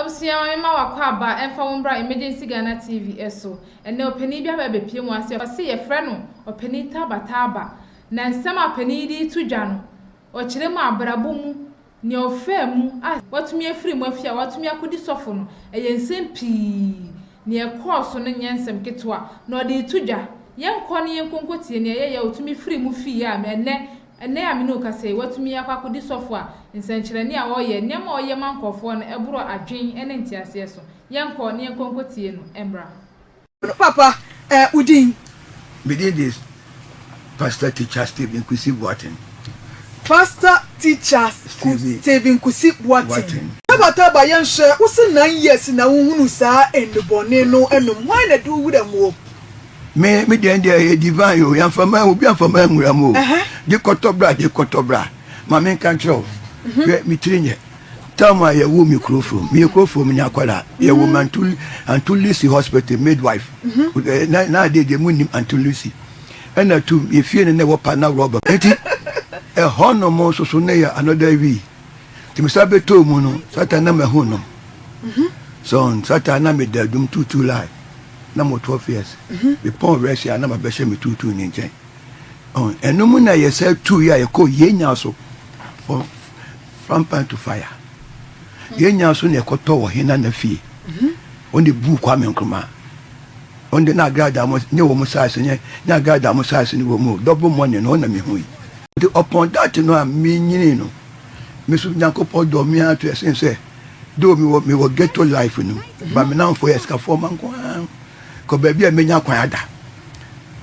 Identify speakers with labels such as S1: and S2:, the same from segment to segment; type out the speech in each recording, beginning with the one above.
S1: Abusia mama wakwa aba emfa wombra emergency Ghana TV eso ene opani bia ba bepie mu ase ose ye frɛ no opani TaabaTaaba na nsɛm apani di tudwa no o kyerɛ mu abrabo mu ne ofa mu a watumi afiri mu afia watumi akodi sɔfo no eye nsɛm pii ne ekɔɔso no nyensɛm ketwa na odi tudwa yenkɔ ne yenkonkotie ne ye otumi firi mu fie a ene amino kase watumi akakodi sɔfo a nsenkyerɛne a wɔyɛ nneɛma ɔyɛ mankɔfo no ɛboro adwen ene ntiase so yenkɔ ne yenkonkotie no embra
S2: Papa udin
S3: we did this pastor teacher Stephen Kusi Boatin.
S2: Pastor teacher Stephen Kusi Boatin. TaabaTaaba yenhwe usi 9 years na wohunu saa endebone no enum why na do with them wo
S3: me dey divine yo yan fama obi afama nwura mo de kotobra ma me kan tro me trinye tama ye wo microphone nya kwala ye wo Antulisi hospital midwife na de munim Antulisi ena tu ye fie ne wo pa na roba enti e hono mo so ne ya another we ti me sabe to mu no satana me hono so satana me da dum tutu lai na mo 12 years me pon Russia na ma be she me tutu ni nchen on enum na ye say 2 year ye ko ye nya so from pan to fire ye nya so ne ko to wo hina na fie on the book kwa me nkroma on the na Agrsdas mo ne wo mo size ne na Agrsdas mo size ni wo mo double money no na me hui upon that no am me nyini no me so nyankopɔ do me ato sense do me wo get to life no ba me na for eska for man ko ba bia me nya kwan ada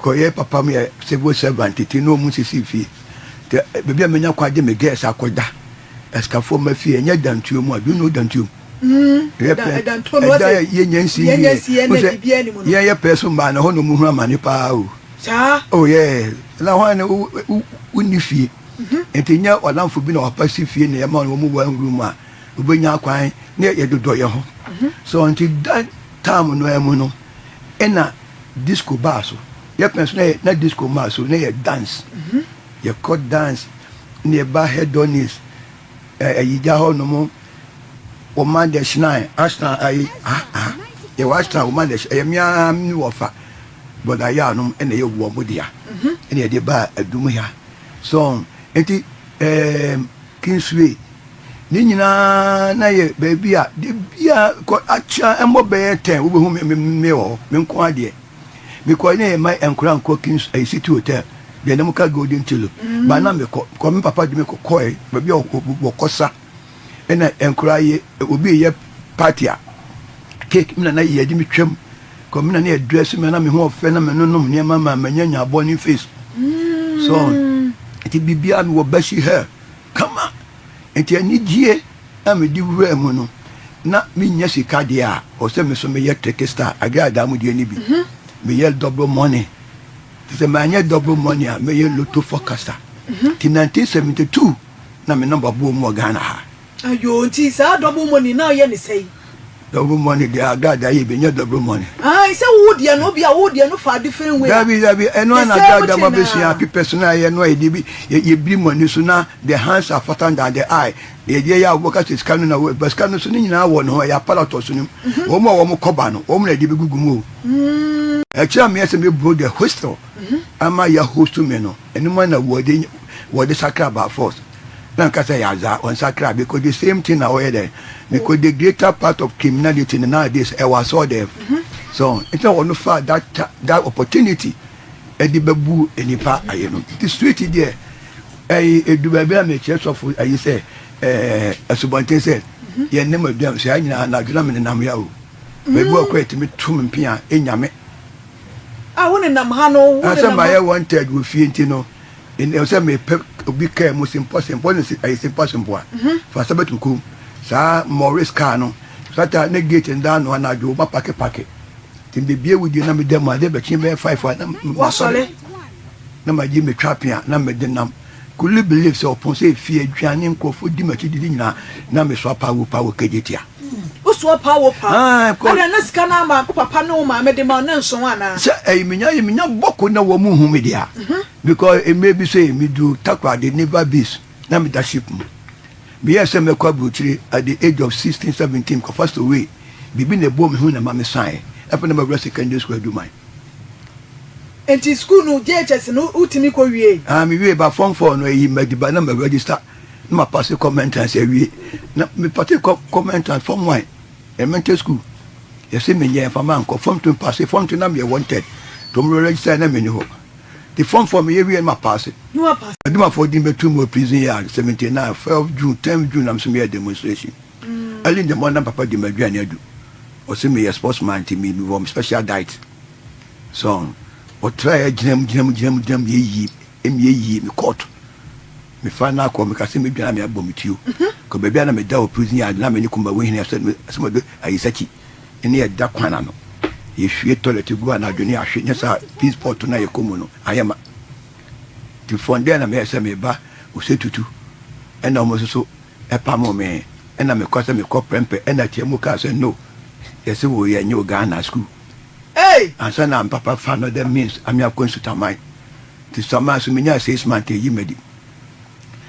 S3: ko ye papa me civil servant ti no mu sisi fie te ba bia me nya kwan de me get akoda eska for ma fie nya dantuo mu abi no dantuo dantuo no ye nyansi ye person ba na ho no mu hu amane pa o
S2: cha
S3: oh yeah la ho na uni fie entinya olamfo bi na wapasi fie ne yama no mu wa room a obenya kwan ne ye dodo ye ho so until that time no emu no ena disco bar so ye penso na disco bar so ne ye dance ye court dance ne ba hedonis yija ho no mo o man de shnai ashna ai ye washna o man de ye mia mi wofa but aya no ena ye wo modia ena ye de ba adum ya so enti kinswe ni nyina na ye baby a de bia ko acha embo be 10 wo be hu me ho me nko ade me ko ne mai enkura nko kins city hotel be na muka golden tilo ba na me ko me papa de me ko koi baby o kosa ena enkura ye obi ye party a cake me na ye de me twam ko me na ne dress me na me ho ofe na me nonom ne mama manya boni face so enti bibia me wo bashi hair kama enti ani gie na me di wura mu no na me nya sika de a o se me so me ye tekesta Agrsdas mu de ni bi me ye double money se me anya double money a me ye lotto forecaster ti 1972 na me number bo mu Ghana ha
S2: ayo nti sa double money na ye ni sei
S3: double money de Agrsdas ye be nya double money
S2: se wo de no bia wo de no fa different way
S3: dabi eno na Agrsdas ma be sia personal ye no ye bi money so na the hands are fatter than the eye ye ya wo ka se scan na we scan so ni nyina wo no ya palato so ni wo mo koba no wo mo na de bi gugu mu e kira me se me bro the hostel ama ya host me no eno ma na wo de sakra ba force na ka say yaza on sakra because the same thing na we there because the greater part of criminality nowadays was all there so it's not one for that opportunity e di babu enipa ayeno the street there do baby am church of ayi say asubante say ye nem aduam say anyina na aduna me nam ya o baby akwet me tum mpia enyame
S2: woni nam ha no
S3: woni nam ma ye wanted wo fie ntino in say me obi ka mo impossible is impossible for sabetu ko sa Morris car no sata ne gate nda no na jo ba pake timbe bie wudi na me dem ma de be kin be 5 na wasole na ma ji me twapia na me de nam kuli believe so upon say fie aduane nkofo di machi di nyina na me so power kejetia
S2: o so power ko na sika na ma papa no ma me de ma na nso ana
S3: se minya boko na wo mu hu me dia because it may be say me do takwa the never beast na me da ship mu Be a semi quabuchiri at the age of 16, 17, first away. Be the bomb who na mammy sign. After number secondary school do mine.
S2: And to school no JHS no ultimate career.
S3: I'm away by phone for no he made the number register. No pass a comment and say we me party comment and form wine. Elementary school. You see me yeah for man conform to pass a form to number wanted. To register and menu. The form for me every my pass it.
S2: No pass.
S3: I do my 14 2 more prison yard 79 12 June 10 June I'm some demonstration. Early in the morning papa di my do. Or see me a sportsman to me with special diet. So or try a jam ye me court. Me find out come because me be na me abom with you. Ko be na me da prison yard na me ni kumba we here said some of the ayisaki ene e da kwana no. Ye hwie toilet go na adwene ahwe nya sa peace port na ye komu no ayema. Ti fonde na me say me ba o setutu. E na omo so e pa mo me e na me kwasa me ko prempe e na tie mu ka say no. Yes, we are new Ghana school.
S2: Hey!
S3: And so now papa found out that means I'm your consultant mine. To some man, so many 6 months you made it.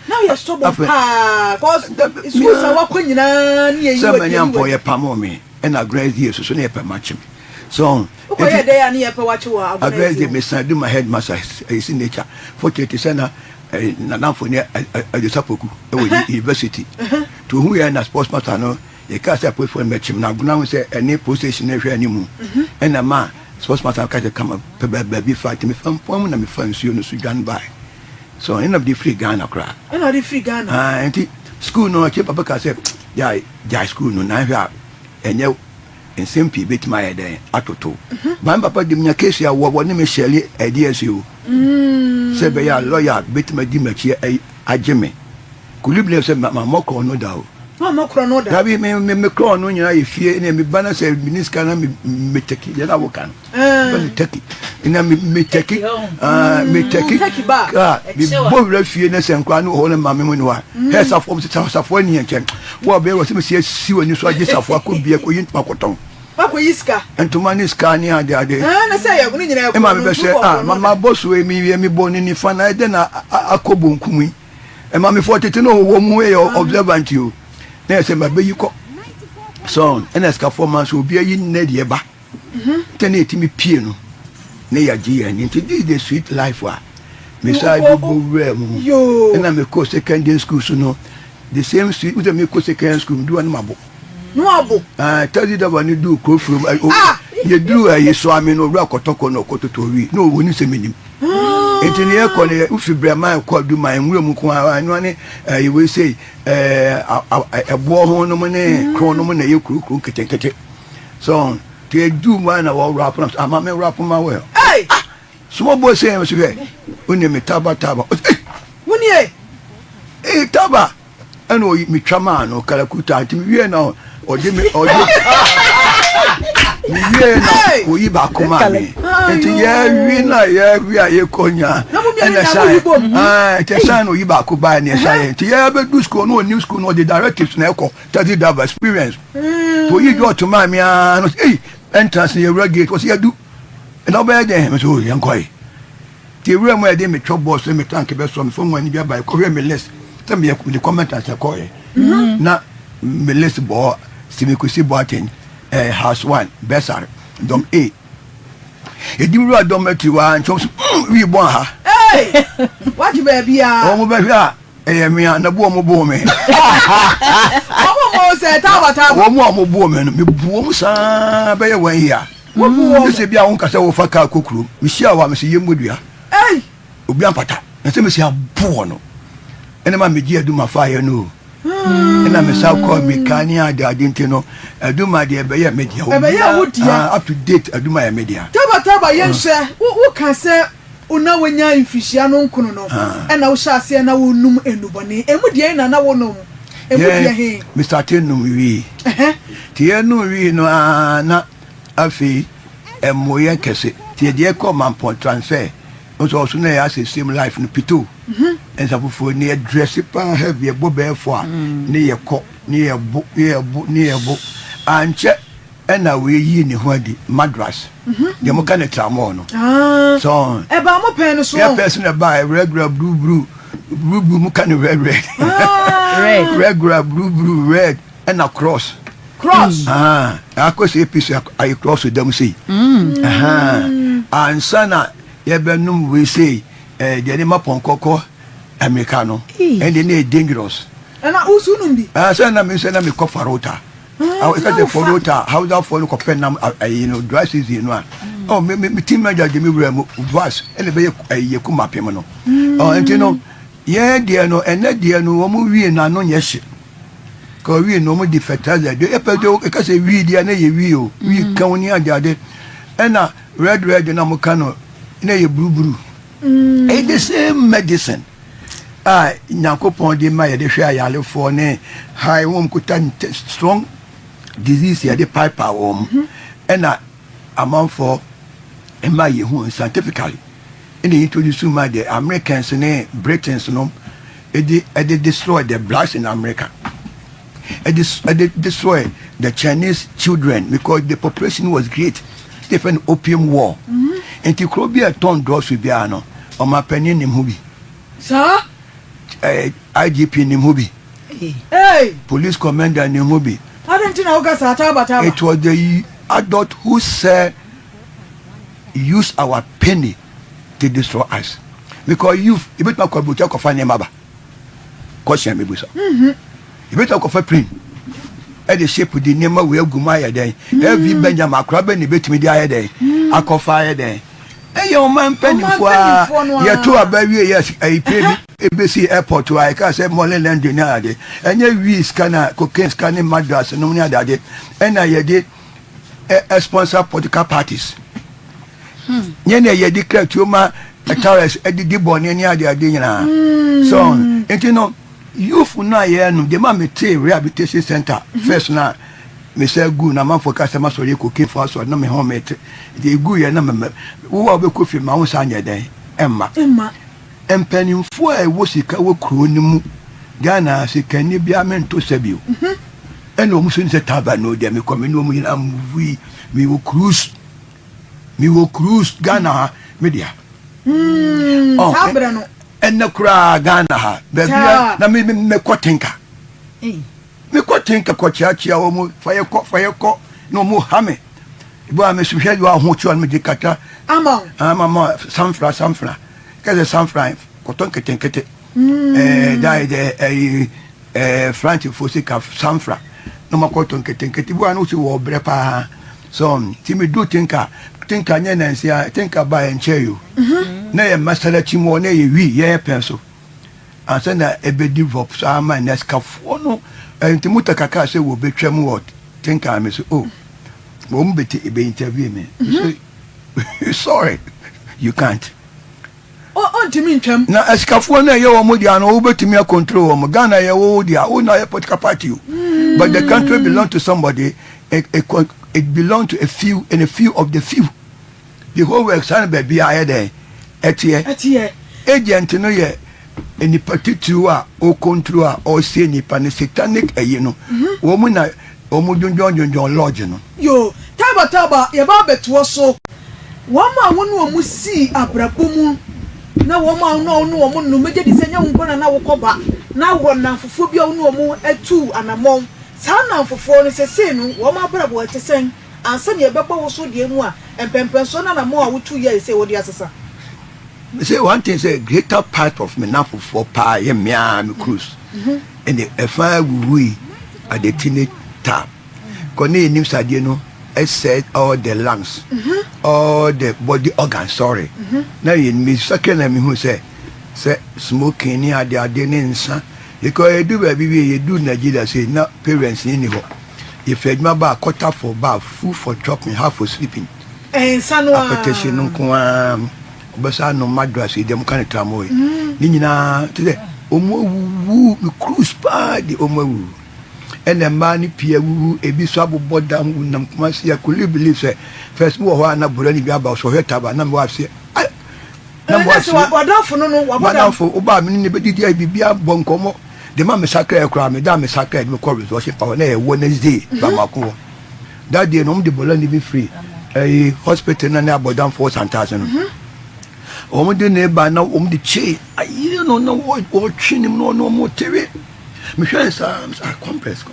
S2: Now you're stubborn. Because it's schools are walking in a
S3: so many employ a pamo me, and I graze here so near per match me. So,
S2: okay, they are near per watch you are.
S3: I graze the miss, I do my headmaster is in nature. 48 center, Nana for near a Sapoku, university. To who are in a sports matter, no. You can't say for match him now. Now say any position anymore. And a man, sports matter can't come up, baby fight me from Pom and me friends you know Sudan by. So end of the free Ghana cry.
S2: And the free Ghana.
S3: And school no keep up because yeah, school no now and you and simply bit my head atoto. My papa give me a case ya what name is Shelley ideas you. Say be ya lawyer bit my dimachi a Jimmy. Could you believe said my mock or no doubt?
S2: No chrono that.
S3: Dabi me crown no nya efie na me bana say minister na me take ya na wo kan. Me take. Ina me take. Me take. Ka me bo wra fie na senkwa no ho na mame mu no a. He safo se safo ani enchen. Wo be wo se me si wani so age safo akobie ko yintuma koton.
S2: Bako yiska.
S3: Entuma ni ska ni ade ade.
S2: Na say ya kunu nyina ya.
S3: E ma be say mama boss we mi bo ni fa na de na akobo nkumi. E ma me 40 no wo mu e observant you. Na say ma be yiko so na ska performance obi ayi nnade eba tena etimi pie no na ya gi ya nti this sweet life wa me say go rem na me ko secondary school so no the same sweet we me ko secondary school do an mabo
S2: no abo
S3: tell you that when you do ko from you do you so am no ra kotoko no kototo wi no woni se menim enti ne e ko ne ufi brema ko do my nwura ko anu ne you will say bo ho no mo ne ko no mo na ye kuru kete so they do man our rap am me rap ma well
S2: hey
S3: small boy say me say uni me TaabaTaaba
S2: uni
S3: Taaba eno mi twama no kalakuta ati mi wie na oje me ye na oyi ba kuma mi enti ye na ye konya na sai te sai no yi ba ku ba ni sai enti ye be do school no new school no the directives na eko TaabaTaaba experience to yi go to ma mi no entrance ye regulate was ye do na be dey me so yan koi ti room where dey me chop boss me tank be so me from when bi ba ko me list tell me the comment as koi na me list bo si me ko si bo aten house 1 besar dom A edi ru adom atiwa nchom wi bo ha
S2: hey what you baby ah
S3: o mo be hwa me na bo mo me
S2: mo se TaabaTaaba
S3: mo bo me no me bo mo sa be ye wan hia wo se bia won kasa wo fa ka kokuru me hia wa me se yemodua
S2: hey
S3: obi ampata na se me se abo no ene ma me gi adu ma fa ye no ena me sa ko me kani ade adintino aduma de be ye media up to date aduma ye media
S2: TaabaTaaba yenhwe wo ka se una wonya mfihia no nkono no ena wo hyase na wo num enubone emu de na wo num emu de he
S3: me start num wi tie no wi no na afi emoye kese tie de ko man point transfer so na ya same life no pito and so near dress pa heavy bo be for near ko near bo and check and we yi ni ho adi madras de mo kan tramo no so
S2: e ba mo pen so
S3: ya person buy regular blue blue kind of red. Red, blue, red, and a cross. I could say a piece I cross with them say. And sana, Yebenum we say, the name upon Coco Americano, and they need dangerous.
S2: And I also be.
S3: I send them me cofarota. I was at the forota, how that for look penam, dry season one. Oh, me team manager, the mirror was, and the Yakuma Pimano. Oh, and you know, yeah, dear no, and that dear no, movie and I know yes. Because we no more defectors, the episode, because we dear, we come near the other, and red, and Amocano, nay, blue. It's the same medicine. Nakopon de my de share yale for ne high womb could strong disease here the pipe womb and amount for in my who scientifically in the introduce my the Americans and Britons no it destroy the blacks in America. It destroy the Chinese children because the population was great. Different opium war. And to Crobia ton drugs with Biano on my penny in movie.
S2: Sir?
S3: IGP Nimubi.
S2: Hey!
S3: Police commander Nimubi.
S2: I don't know TaabaTaaba.
S3: It was the adult who said, use our penny to destroy us. Because you better not call Bucha Kofa Nemaba. Question me, Busa. You better call for print. At the shape of the name of Gumaya day. Every Benjamin Crab and the bit me the other day. I call fire day. Hey, your man penny for your two are very yes, a pay. ABC airport to I can say more than dinner, and we scanner, cocaine scanning madras, and no other day, and I did a sponsor political parties. Yenya ye declare to ma a terrorist at the debon any other dinner. So, and you know, you for na yen, the mammy rehabilitation center, first now. Mr. Gu na man for customer so you cook for us or no me home it. The Gu ya number who are cooking my own son day. Emma. And penny for a wasika wo cronimu. Ghana se can you be a man to Sebu? And no Muslim said Taba no dear me come no we will cruise. Me will cruise Ghana media. Oh, and no cry Ghana. Baby, na me quatinka. Me quatinka cochachi or fire cock, no more hammy. Boy, Miss Michelle, you are who you are medicata. I'm a sunflower. Because the sunflower, Cotonka tinkete, died a frantic for sick of sunflower. No more Cotonka tinkete, one who will brepa. So, Timmy do think I and say, I think I buy and chair you. Nay, master let you more, nay, we, yeah, pencil. And send a bed of some and escafono, and Timuta Kaka say will betray more. Think I miss, oh, won't be interview me. Sorry, you can't.
S2: Oh, to me, Chum. Now,
S3: escafono, your Modian over to me a control, Mogana, your old, your own political party. But the country belongs to somebody, it belongs to a few, and a few of the few. The whole work, son, baby, I had a agent, no, yeah. Any particular or control or say any satanic, you know, woman, or Mudun Lodge.
S2: Yo, TaabaTaaba, your babet was so. One man won't see a brapumu. No woman, no, make it is a young one and now cover. Now one now for phobia, no more at 2 and a month. Sound now for 4 is a sin, woman bravo to sing, and send your papa was so dear moi, and Pempensona and more with 2 years, say what the assassin.
S3: Say one thing, say greater part of me now for pie and me cruise. And the fire we at the teenage tap. Kone nim sadino, I said all the lungs, all the body organs, sorry. Now in me second and me who say smoking near the adenensa. Because I do baby you do Nigeria say not parents anymore. If I my bar quarter for bar, food for chopping, half for sleeping.
S2: And Sanwa
S3: petition Basa no madras them kind of tramoy. Nina today, Omo cruise pa the Omo. And the money Pierre woo a biswabu bodam unam Masia could you believe say first more one burani about so her taba number of say number for Oba minibedi bibia boncomo. The mamma sacre crime, Madame Sacre, no chorus worship our Wednesday, Bamako. That day, no, the Bolani be free. A hospital and about down 4,000. omo de ne ba na omo de che ayi no no wo twinim no mo tewe me hwe sa compress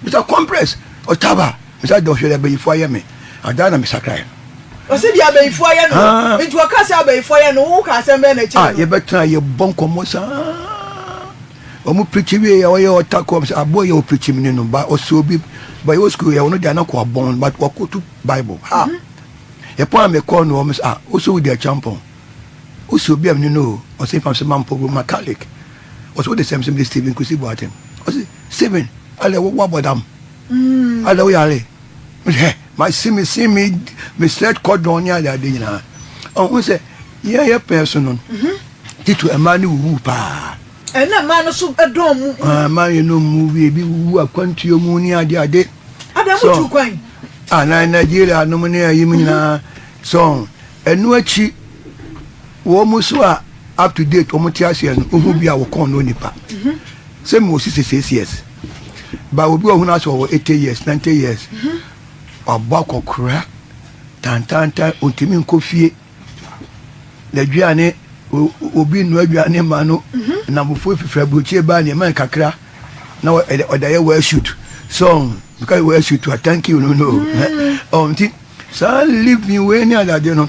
S3: Mr. Compress o Taaba Mr. do hwe be ifo ayeme adana me sakrai
S2: o se dia be ifo aye no nti o ka se be ifo aye no wo ka se be na chi
S3: ye betra ye bon komo sa omo preach we ya o tako say abo ye o preach me no ba o so bi ba yo school ya no dia na ko bon but o ko to Bible ye po am call no o say o so dia champion o so bi am no o say fam se man po ma Catholic o so the same Stephen Kusi Boatem o say 7 ale wo bodam ale wo yale my see me sled cordon ya da de nyina o say ye person titu emani wu pa
S2: ena ma no so edom mu
S3: ma you know movie bi wu akwantuo mu ni ade
S2: adamu tu kwan
S3: na Nigeria no mu ne ayim nyina so enu achi wo mu so up to date wo mu ti ase no ohu bi a wo kon no nipa say mo 66 years ba obi wo hu na so 80 years 90 years abakokra tantanta ontimi nkofie la duane obi no aduane ma no na mofo fifra brochie ba ne man kakra na odaye we shoot so because we shoot to thank you no nti so living we ni adade no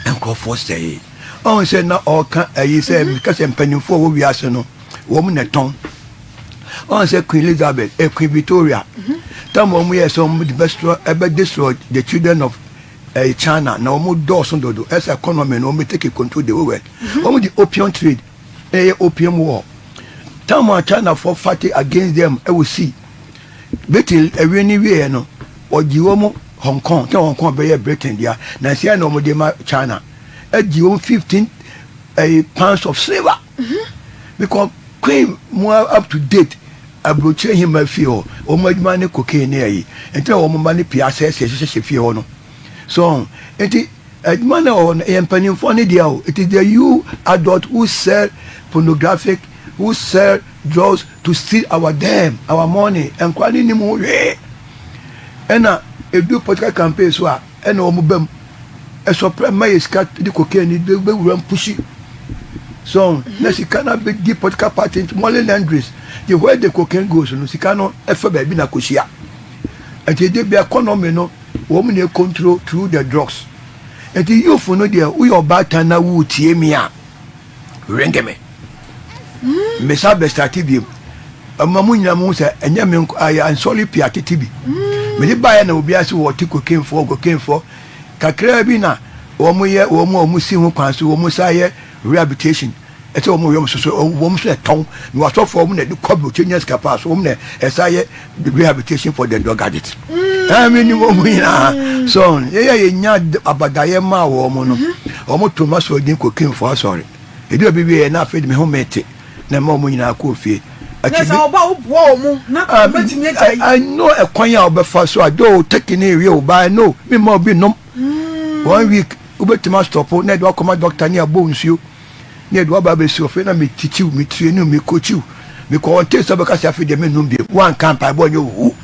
S3: enko say on say na oka ayi say because empanimfo wo wiase no wo mu neton on say Queen Elizabeth Queen Victoria tam wo mu yes so mu destroy the children of China na omo do so dodo as economy no me take control the world omo the opium trade opium war time China for fight against them I will see betil every way no oji omo Hong Kong be Britain dia na sia na omo de ma China aji omo 15 pounds of silver because Queen more up to date abroche him afio omo aduma ne cocaine ayi enti omo ma ne pia se fie no so it is man on empanning funny deal. It is the you adult who sell pornographic, who sell drugs to steal our money and quality ni more. And if do political campaign so and omubem a surprise my scat the cocaine they will run pushy. So let's see cannot be the political party into more landries. The way the cocaine goes, no, she cannot ever be na kushia. And they be economy no. Women they control through the drugs. And the youth no there we are bad na wu tie me a renge me. Me sa be start bi. Amamu nyamu se enya me I sorry piate tibi. Me di ba ya na obi ase wo tiko kenfo kakra bi na wo mu si ho kwan so wo mu sa ye rehabilitation. Ete wo mu yom so wo mu so ton me wa so for wo na di kobo changes capacity wo mu na esa ye rehabilitation for the drug addict. I mean, so ye nya abadaye ma wo mo no o mo to maso din kokin for sorry e do bibi na afedi me ho mete na ma mo nyina ko fie
S2: yes oba wo mo na betimi atai I
S3: know e kwan ya obefa so ado taking area oba no me ma obi no 1 week obetima stop na do akoma doctor ni abo nsuo na do aba be so fe na me tichiu me training me coachiu me ko test so be ka se afedi me no bi one camp I boy you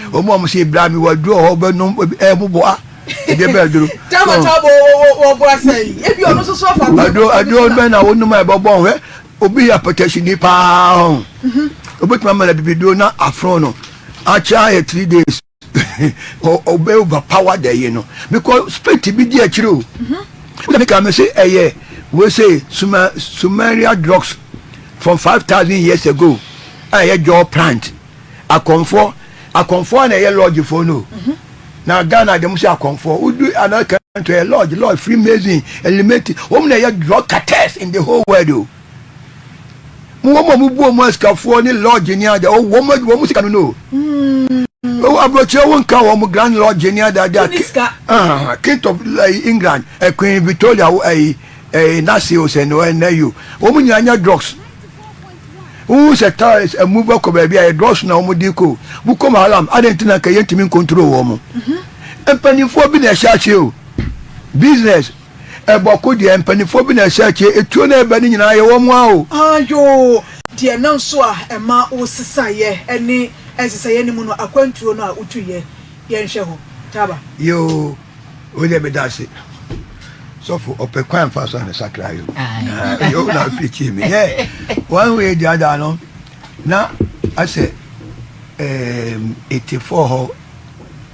S3: omo say Ibrahim wa do ho be no bubo a e de be duro
S2: TaabaTaaba wo bo asai e bi ono so fa
S3: ado be na wonu ma be bon he obi ya protection ni pa obi tuma ma na bibido na afro no a cha 3 days obe overpower there you know because spirit bi di akiro we can say we say Sumeria drugs from 5,000 years ago jaw plant akonfo na ye lodge for no na Ghana dem say akonfo we do another country a lodge Freemason eliminate na ye drug cartels in the whole world mu bu mu askafo ni lodge ni ada wo mu sika no abroche won ka wo grand lodge ni ada king of England Queen Victoria Nasios and you wo mu nyanya drugs who se ties a move ko ba bia e drugs na wo di ko bu ko malam adentina ka yentimi control wo mo empanifo bi na shache o business e boko di empanifo bi na shache etuo na eba ni nyina ye wo mo
S2: ayo die nan so a e ma o sisaye eni ensisaye ni mu no akwantuo no a utuye ye nhwe ho Taaba
S3: yo o le bedase so for opekwan fa so na sakra yo you na preach me yeah one way the other no na I say 84 ho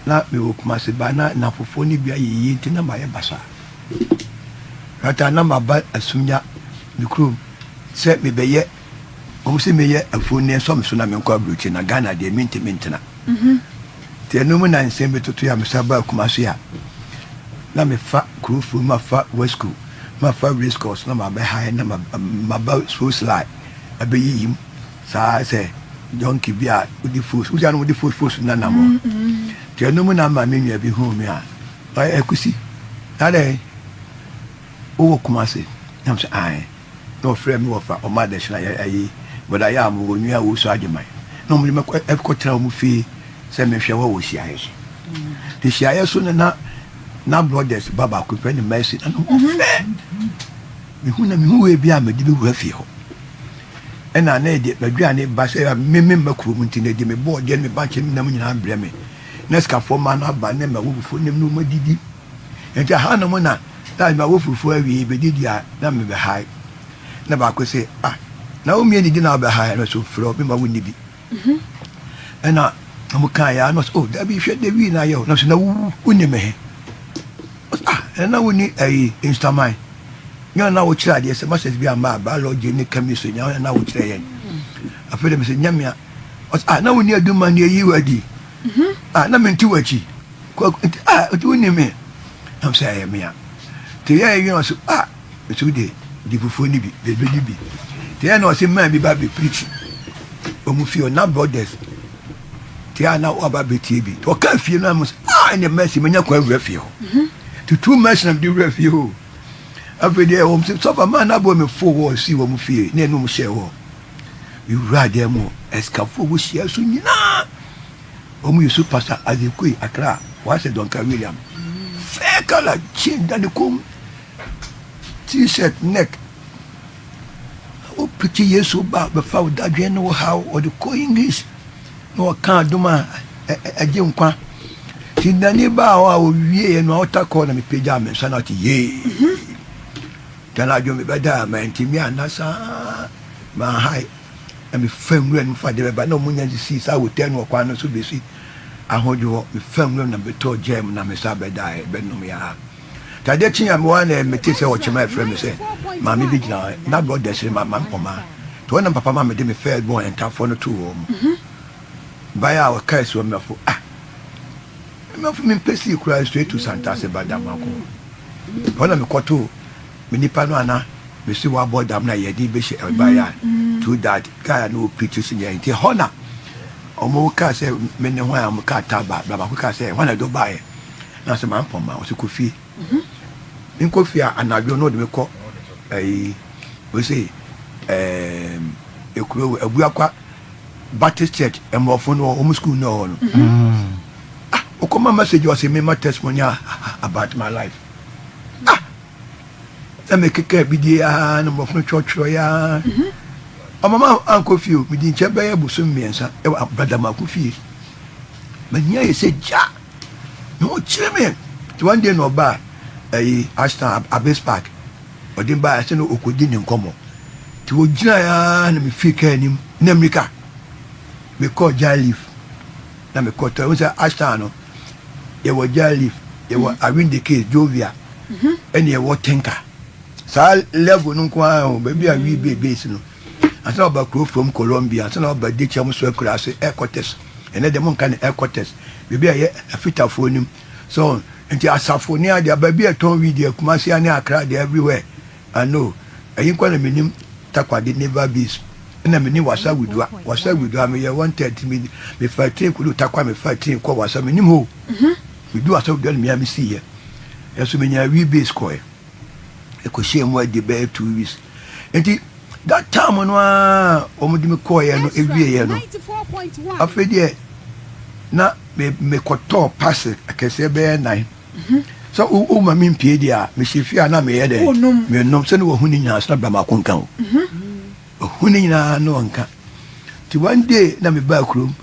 S3: na me wo kuma se ba na fofo ni bia yi nti na ma ye basa ata na ma ba asumnya mi krum se me be ye o se me ye afoni so me so na me nkwa bruchi na Ghana de minti na te no mu na nsem betoto ya me saba kuma so ya na me fa krufu ma fa wesku ma fa race course na ma be high na ma ba so slide abe yim sa se jonki bia udi force uja no udi force na na mo te no mu na ma me nua bi hu me a ekusi ade o kuma se na so ai no frame me ofa o ma de shina ayi but I am wo nua wo so agemai no mu me ko tra mu fi se me hwe wo hia ye te hia ye so na brothers baba ko pe ni mercy na no fe me hu na me hu we bia me di bi wo fi ho ena na de badwane ba se me makuru mu ntine de me bo de me ba che na mu nyina bre me na ska fo ma na ba na ma wo fufo nem no ma didi enti ha na mo na ta ma wo fufo awi be didi a na me be hai na ba ko se na o mi ni di na be hai na so fro me ma wo ni bi ena mo kan ya no oh da bi hwe de wi na yo na so na wo ni me he ena wo ni instamine nya na wo kira de se message bi ama ba lodge ni kamiso nya na wo kira yen afede me se nyamia na wo ni aduma ni yi wadi na menti wachi ko o ni me am say ya me te ya yi no so so de di fufu ni bi be ni bi te ya no se man bi ba be preach o mu fi o na brothers te ya na o ba be tie bi to ka fie no am ene mercy me nya kwa wura ho to two mercy na di wura ho afede e won se so ba man na bo me fo wo si wo mu fie na enu mu hye wo you rather mo escafo wo hye so nyina o mu yusu pastor azekui Accra wa se Don William fekala chinda ni kum t-shirt neck o pretty yesu ba be fa da dwen no how or the co English no kan duma aje nkwa tindani ba wa o wie no otako na me peja me sanati ye tana jo me bada ma ntimi anasa ma hai na me fam ru fa de ba na munya si sa hotel no kwa no so be si ahojo me fam ru na beto gem na me sa beda e be no me ya ta de tinya me wa na me ti se o chema frem me se ma me bi gina na brother se ma mpoma to na papa ma me de me fair boy enta for no to wo baya wa kai so me fo me fo me pesi kura straight to Santa se bada mako ona me koto me nipa no ana me si wa board am na ye di be she baya to that guy no pictures in yenti hona omo ka se me ne ho am ka taba baba ko ka se wana do bae na se man poma o se kofi in kofi anadwo no de me ko we say ekuro abuakwa Baptist church emofo no o school no no o come message was me my testimony about my life I make a bidia no mo fun church ya mama uncle feel me din chebe ya busum miensa e brother makufie mania ye se ja no chime to one day no ba Ashton Abbas Park odin ba se no okodi ni nkomo ti wo gina ya na me fika anim na America me call Jalif na me call to say Ashton no ye wo Jalif ye wo win the case Jovia and ye wo tinker sa level no kwa baby a we base no asa ba crew from Colombia asa ba de cham so akura se headquarters ene de mon kan headquarters baby a ye afita phone so nti asafonia de baby a ton video kuma se ani Accra de everywhere I know ayin kwa na menim takwade never bees na meni wasa widua me ye 130 me fighting kudu takwa me fighting kwa wasa menim ho widua wasa widua me am see ye yeso menya we base ko e ko share mo de be 2 weeks enti that time no omudi me ko ye no ewie ye no afede na me koto pass akese be 9 so o ma min pie dia me shefia na me ye de me nom se no wo huni nya so ba ma konkan o huni na no anka ti one day na me ba krom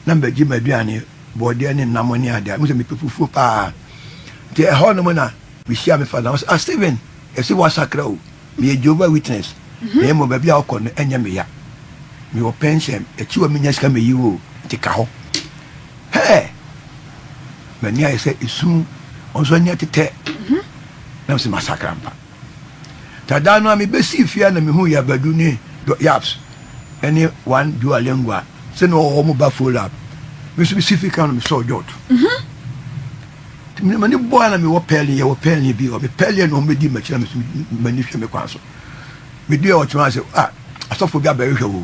S3: na me gi maduane bode ne namoni ada mo se me pefufu pa ti e ho no mo na we share me father was Steven esi wa sakra o me Jehovah Witness me mo ba bia okọ no enya me ya me wo pension echi wa me nya sika me yi wo ti ka ho hey mani I say isu onso nya tete na se masakra mpa tada no me besi fia na me hu ya badu ni do yaps any one dual lingua se no o mo ba full up me specific kan me so jot me mani boy na me wo peli ye wo peli bi o me peli no me di ma kira me mani hwe me kwanso me di o tuma se asofo bi aba hwe wo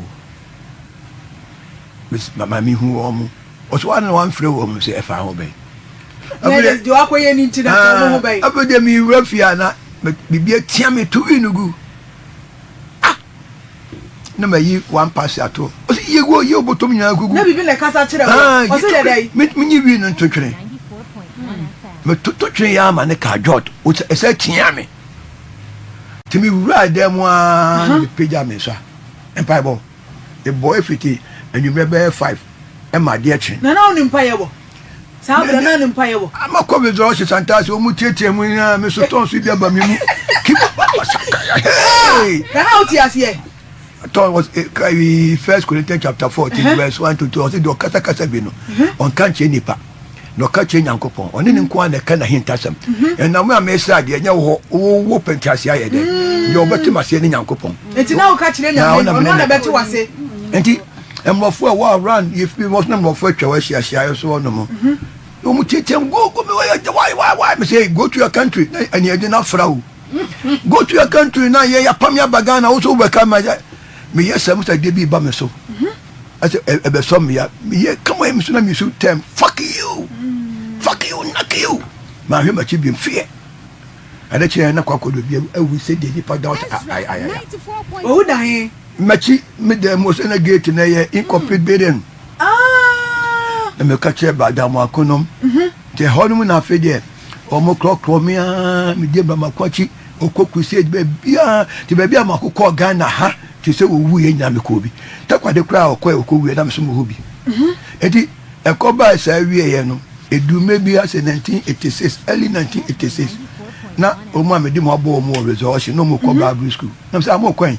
S3: mis mama mi hu o mu o so wan wan frɛ wo mu se e fa ho be
S2: abele jo akoye ni nti na ho be
S3: abede mi rafia na bibia tia me to inugu na ma yi one pass ato o se yego ye obotom nya gugu
S2: na bibi na kasa kire wo o se de dai
S3: me nyi wi no ntotwere me totwere ya ma ne ka jot o se esa tia me timi wura dem a me peja me so empire bo e boy fiti anwumre be 5 e ma de achi
S2: na na oni mpaye bo sa bra na oni mpaye bo
S3: ama ko be zo santasi o mu tietie mu na me so ton so bia ba me mu ki
S2: na how ti asie
S3: Tom was First Corinthians chapter 14 verse 1 to 2. I said, "Do kasa kasa bi no. On kan che nipa. No ka che Nyankopon. Oni ne nko na ka na hintasam. And na me say de nya wo pentase aye de. Yo betu ma se ne Nyankopon.
S2: Enti na wo ka kire Nyankopon na betu wase.
S3: Enti emofo a wa around if we was number for twa hia so no mo. No mu tetem go me why me say go to your country and you did not frau. Go to your country na ye ya pamya bagana also be come me yes am say dey be ba me so I say e be so me ya me come on me so na me so term fuck you knock you ma hwe ma chi bi fear ada chi na kwakodo bi we say dey nipa down I
S2: o dan
S3: ma chi me dey mo so na gate na ye incomplete building me ka che ba da mo akonom te honum na fe dey o mo clock me me dey ba makwachi okoku say be bia te be bia makokọ Ghana ha ti se owu ye nya me ko bi takwade kra okowu ye na me so mo hobi enti ekoba sa wie ye no edume bi ase 1986 early 1986 na o mo amedi mo abo mo resolution no mo ko Bible school na say am kwan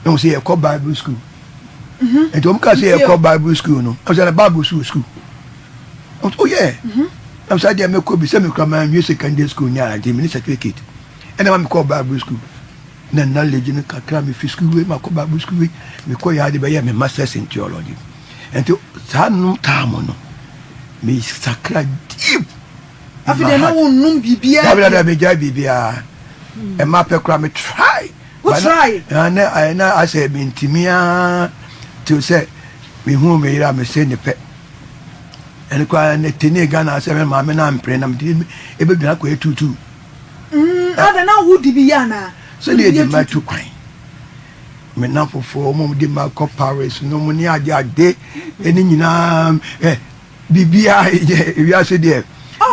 S3: no say e ko Bible school enti o mo ka say e ko Bible school no o say Bible school oh yeah na say dia me ko bi se me kra man music secondary school nya ante me certificate ena me ko Bible school na knowledge ni kakra me fiscal we ma ko Bible school we me ko ya de be ya me masters in theology enti sanu tamo no me sakra deep
S2: afide na wonnum bibia
S3: da be ja bibia e ma pe kra me try na I say me intimia to say me hu me ira me say ne pe eni kwa ne tene Ghana say me ma me na mpre na me e be duna ko etutu
S2: ada na wo dibia na
S3: so they dey my two kwan me na fofo mo dey my co Paris no mo ni ade eni nyina bibia we are say there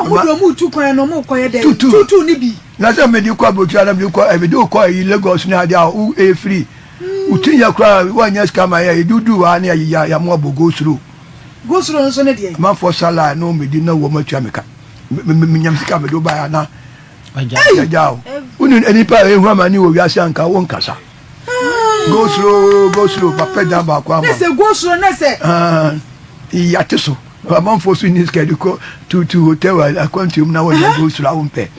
S2: mo do mu two kwan no mo koye there tutu ni bi
S3: na say me di kwa botu na me kwa me do kwa Lagos ni ade a e free utinya kwa wanya scam ya dudu wa na ya mo abogo suru
S2: nso ne dey
S3: man for sala no me di na wo ma twa me ka me nyam sika me do ba ya na ajao unu enipa ehua mani wo wiase anka wo nkasa go slow papa da ba kwa ma
S2: nese go slow nese
S3: yate so man for so ni schedule to hotel aquantum na wo go slow awompe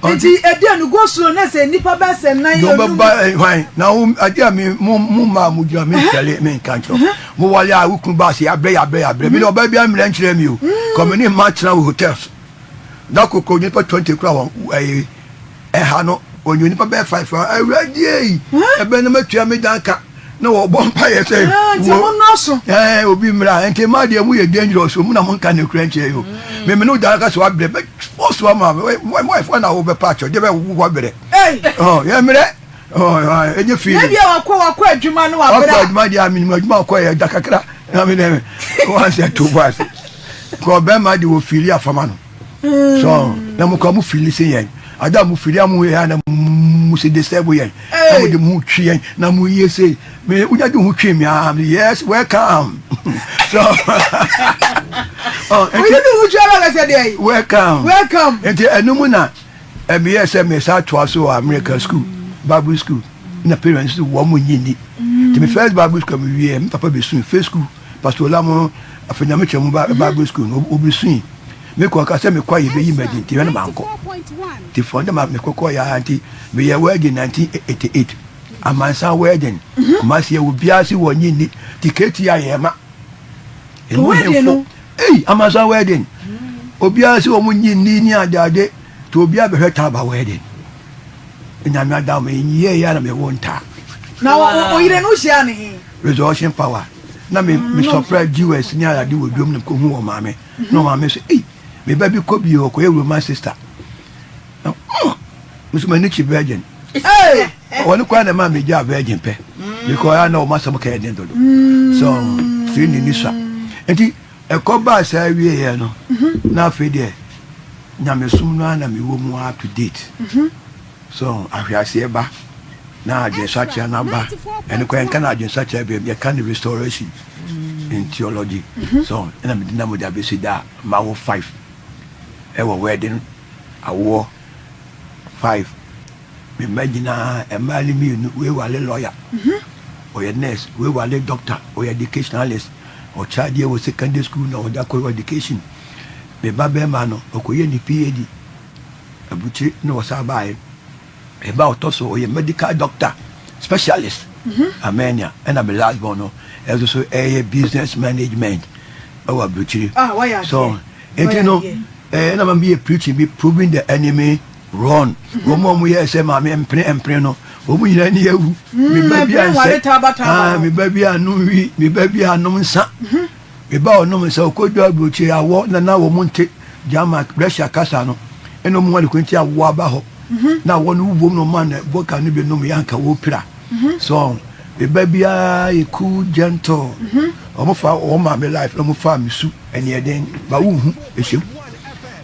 S2: enti edianu go slow nese nipa ba se nan yo
S3: no ba hwan na adia mi mu ma mu jua mi sele mi kancho mo wale a wukun ba se abre mi no ba bia mi nkyere mi o come ni ma tena hotels da koko nipa 20 kra won ha no onyo nipa be 5 awradi e be na matua me danka na wo bompa ye say
S2: wo no so
S3: obi mra enti ma de mu ye dangerous mu na mon kan ne kra nche yo me no danka so abre be force wa ma my wife na wo be patch de be wo bere ye mre enye fi
S2: na bia wakọ adwuma no wa bere
S3: adwuma dia mi adwuma akọ ye dakakra na me dem wo say to boss ko be ma de wo fili afama no so na mo ko mu fili se yen ada mu fili amu ya na mu se disturb yen na mo de mu twi yen na mu yese me uja de hu twi mi am yes welcome so
S2: we do hu twa la se dey
S3: welcome enti enu mu na me yes me sa to aso American school Bible school na parents wo mo nyini to me first Bible school me wie me papa be soon first school pastor Olamo afanya me chemu Bible school obi soon me ko ka se me kwa ye be yi medin ti na manko ti fonda ma me kokko ya anti me ye wedding 1988 amansa wedding ma se ye obi asi wo nyini ticket ya ye ma
S2: wedding
S3: amansa wedding obi asi wo mo nyini ni adade to obi abehwe Taaba wedding ina me adam ye ya na me wonta
S2: na oyire no hia ne
S3: resurrection power na me surprise viewers ni ala di wodum ne ko hu wo maame no maame so me baby ko bi o ko e my sister musu ni chi virgin woni kwa na ma me ja virgin pe because I know masa mo ka eden dodo so si ni sa enti e ko ba sa wie ye no na fe de nyame sum no na me wo mu up to date so ahwiase ba na agyensache na ba ene ko en kana agyensache be be kan restoration in theology so na me dinamo da be sida ma wo 5 e wo wedding awo 5 me imagine a mali mi we wale lawyer or a nurse we wale doctor or educationalist or child here was secondary school no da ko education me babe ma no okoye ni PhD abuchi no wasabae e ba otoso or medical doctor specialist amenia and I'm last born no also a business management our abuchi so you know and I'm be preaching be proving the enemy run womo mu ye se ma me empre no womu yina ni ewu me baby an me baby anu wi me baby anu nsa me ba onu nsa okodu abuchi awo na wo monte jama pressure kasa no eno mu wale kwenti awo aba ho na wo no wom no man voka no be no yanka wo pira so me baby a cool gentle omo fa o ma me life omo fa me su ene eden ba wo hu ehiem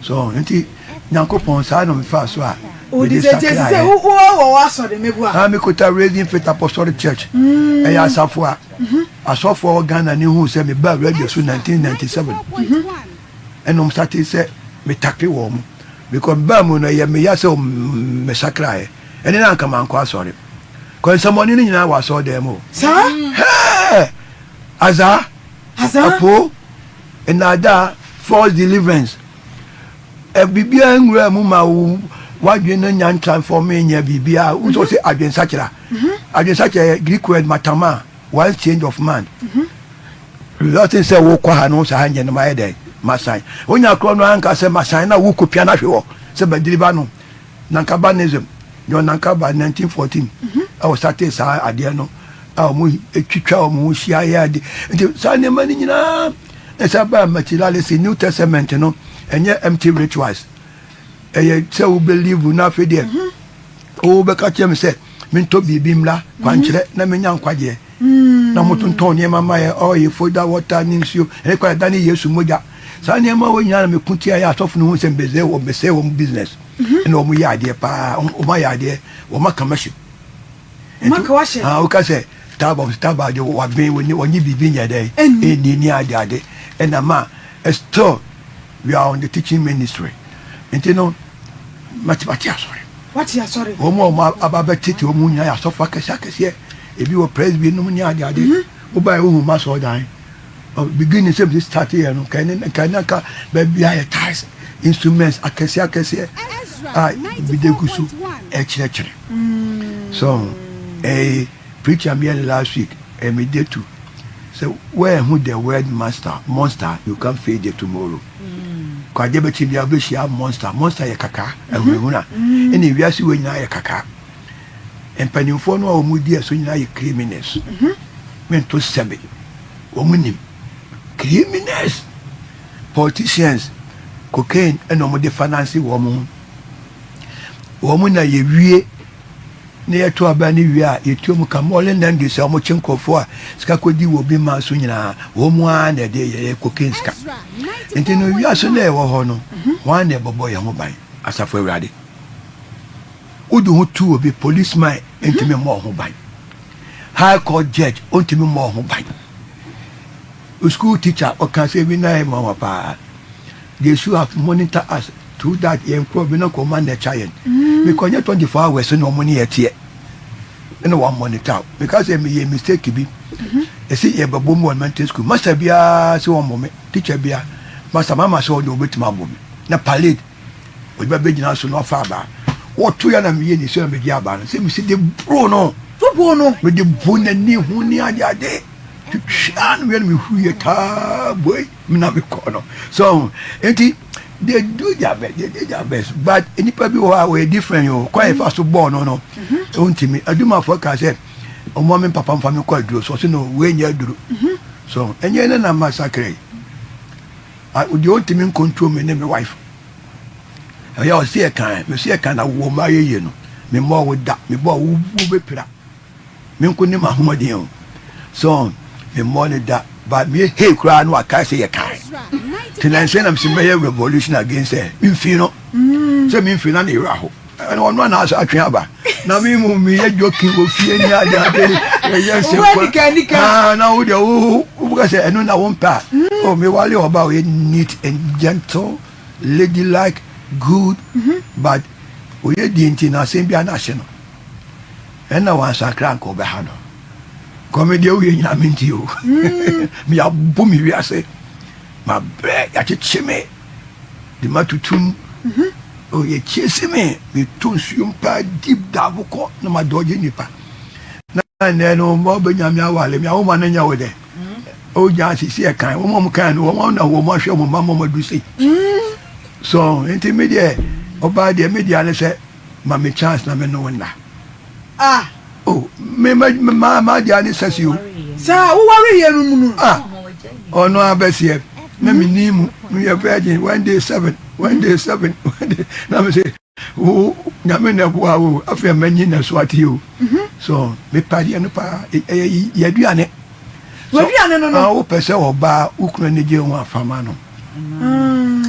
S3: so enti Nyankopon sa no me fa so a
S2: o di se wo waso de mebu a
S3: me kota raising faith apostolic church e ya asafo a asofo Ghana ni hu se me ba radio so 1997 enom start se me takre wo mu because ba mu no ye me ya se me sakra e ene na nka man kwa asore ko somoni ni nyina wa so de mo
S2: sa
S3: aza apo enada false deliverance bibia nwura mu ma wadwe no nyan transforming nya bibia we so say adwensachera adwensachera Greek word matama one change of man result say wo kwa ha no sa hanje no ma yede masan onya kro no anka say masan na wo kopia na hwe wo say badiriba no nankabanism yo nankaba 1914 I was started sa ade no mu etwitwa mu hia ya de sa ne mani nyina esa ba materialist New Testament no and yet empty rituals. And say we believe we na fe there. O be ka chem say me to bibimla kwankyere na me nyan kwaje. Na motonton ne mama ye o ye foda water ni nsuo. E kwa dani Yesu moja. Sa ne ma wo nyana me kutia ya atofo no hu se mbeze wo bese wo business. Na o mu ya ade pa o ma ya ade wo ma kamashi.
S2: Makawashi.
S3: O ka say Taaba de wa ben woni bibi nya dai. Ni ade and ama still we are on the teaching ministry. And you know, sorry.
S2: What you sorry?
S3: Omo ababa titi omu nya ya sofa kesa kese. Ebi wo praise be no nya ade. Oba wo ma so dan. Beginning same this start here no kan ka baby ya ties instruments akese bi de gusu chire. So preacher me last week me dey too. So where who the word monster you can feed it tomorrow. Kwa debe chibi abeshia monster ye kaka ehuna ene wiase we nyina ye kaka empanimfo no a omudi eso nyina ye criminals mento sebe omunim criminals politicians cocaine eno mo de finance wo mo na ye wie ne ye to aba ne wie a ye tuom ka mo le nan de se mo chinkofo a sika kodi wo bi ma so nyina wo mo a na de ye cocaine ska enti no wi aso na e wo ho no wan na bobo ye ho ban asafo awrade udu ho tu obi policeman enti me mo ho ban high court judge enti me mo ho ban school teacher o kan say we na e mo pa they should have monitor us through that yen problem no command the child because you 24 hours no money yet no one monitor because a mistake be see a baboom one mental school must be a so one moment teacher be a master mama saw no bit my woman na palade we be big so no far ba what 2 years me ni so me dia ba say me see the bro no me the bone ni hu ni ade and when we who boy me na be no so enti they do their best but any people were different you quite fast born no me I do my forecast say o mama papa family call duro so no we nya duro so enye na massacre I would you me control me name my wife I was see a kind me see a kind of woman ye no me more with that me boy wo be pira me ko ni mahomadian so me more that but me hey cry no I say a kind tonight say I'm seeing a revolution against me feel no say me feel na era ho and one na asa atwe aba na me mu me joking go fie ni ade yes na wo de wo say eno na won pa oh me wale oba we neat and gentle ladylike good but we dey intina say bia na hye no and na wan sakra ko be ha no comedy we nyina menti o me abu mi wi ase ma bre ya chichime di matutum oh ye chese me tun suumpa deep davoko na ma doje nipa na no mo be nyame awale me awoma na nya wo de o ja sisi e kan wo mo kan wo na wo mo hwe mo mama mo du sei so intermediate oba de media le se ma me chance na me no wona oh me ma dia ni sasi o
S2: sa wo worry ye nu
S3: ono abesie na me nimu me virgin one day 7 na me say oh nyame na bua o afa manyi na so ati o so me padi no pa ye duane no o pese oba ukuna ne je won afama no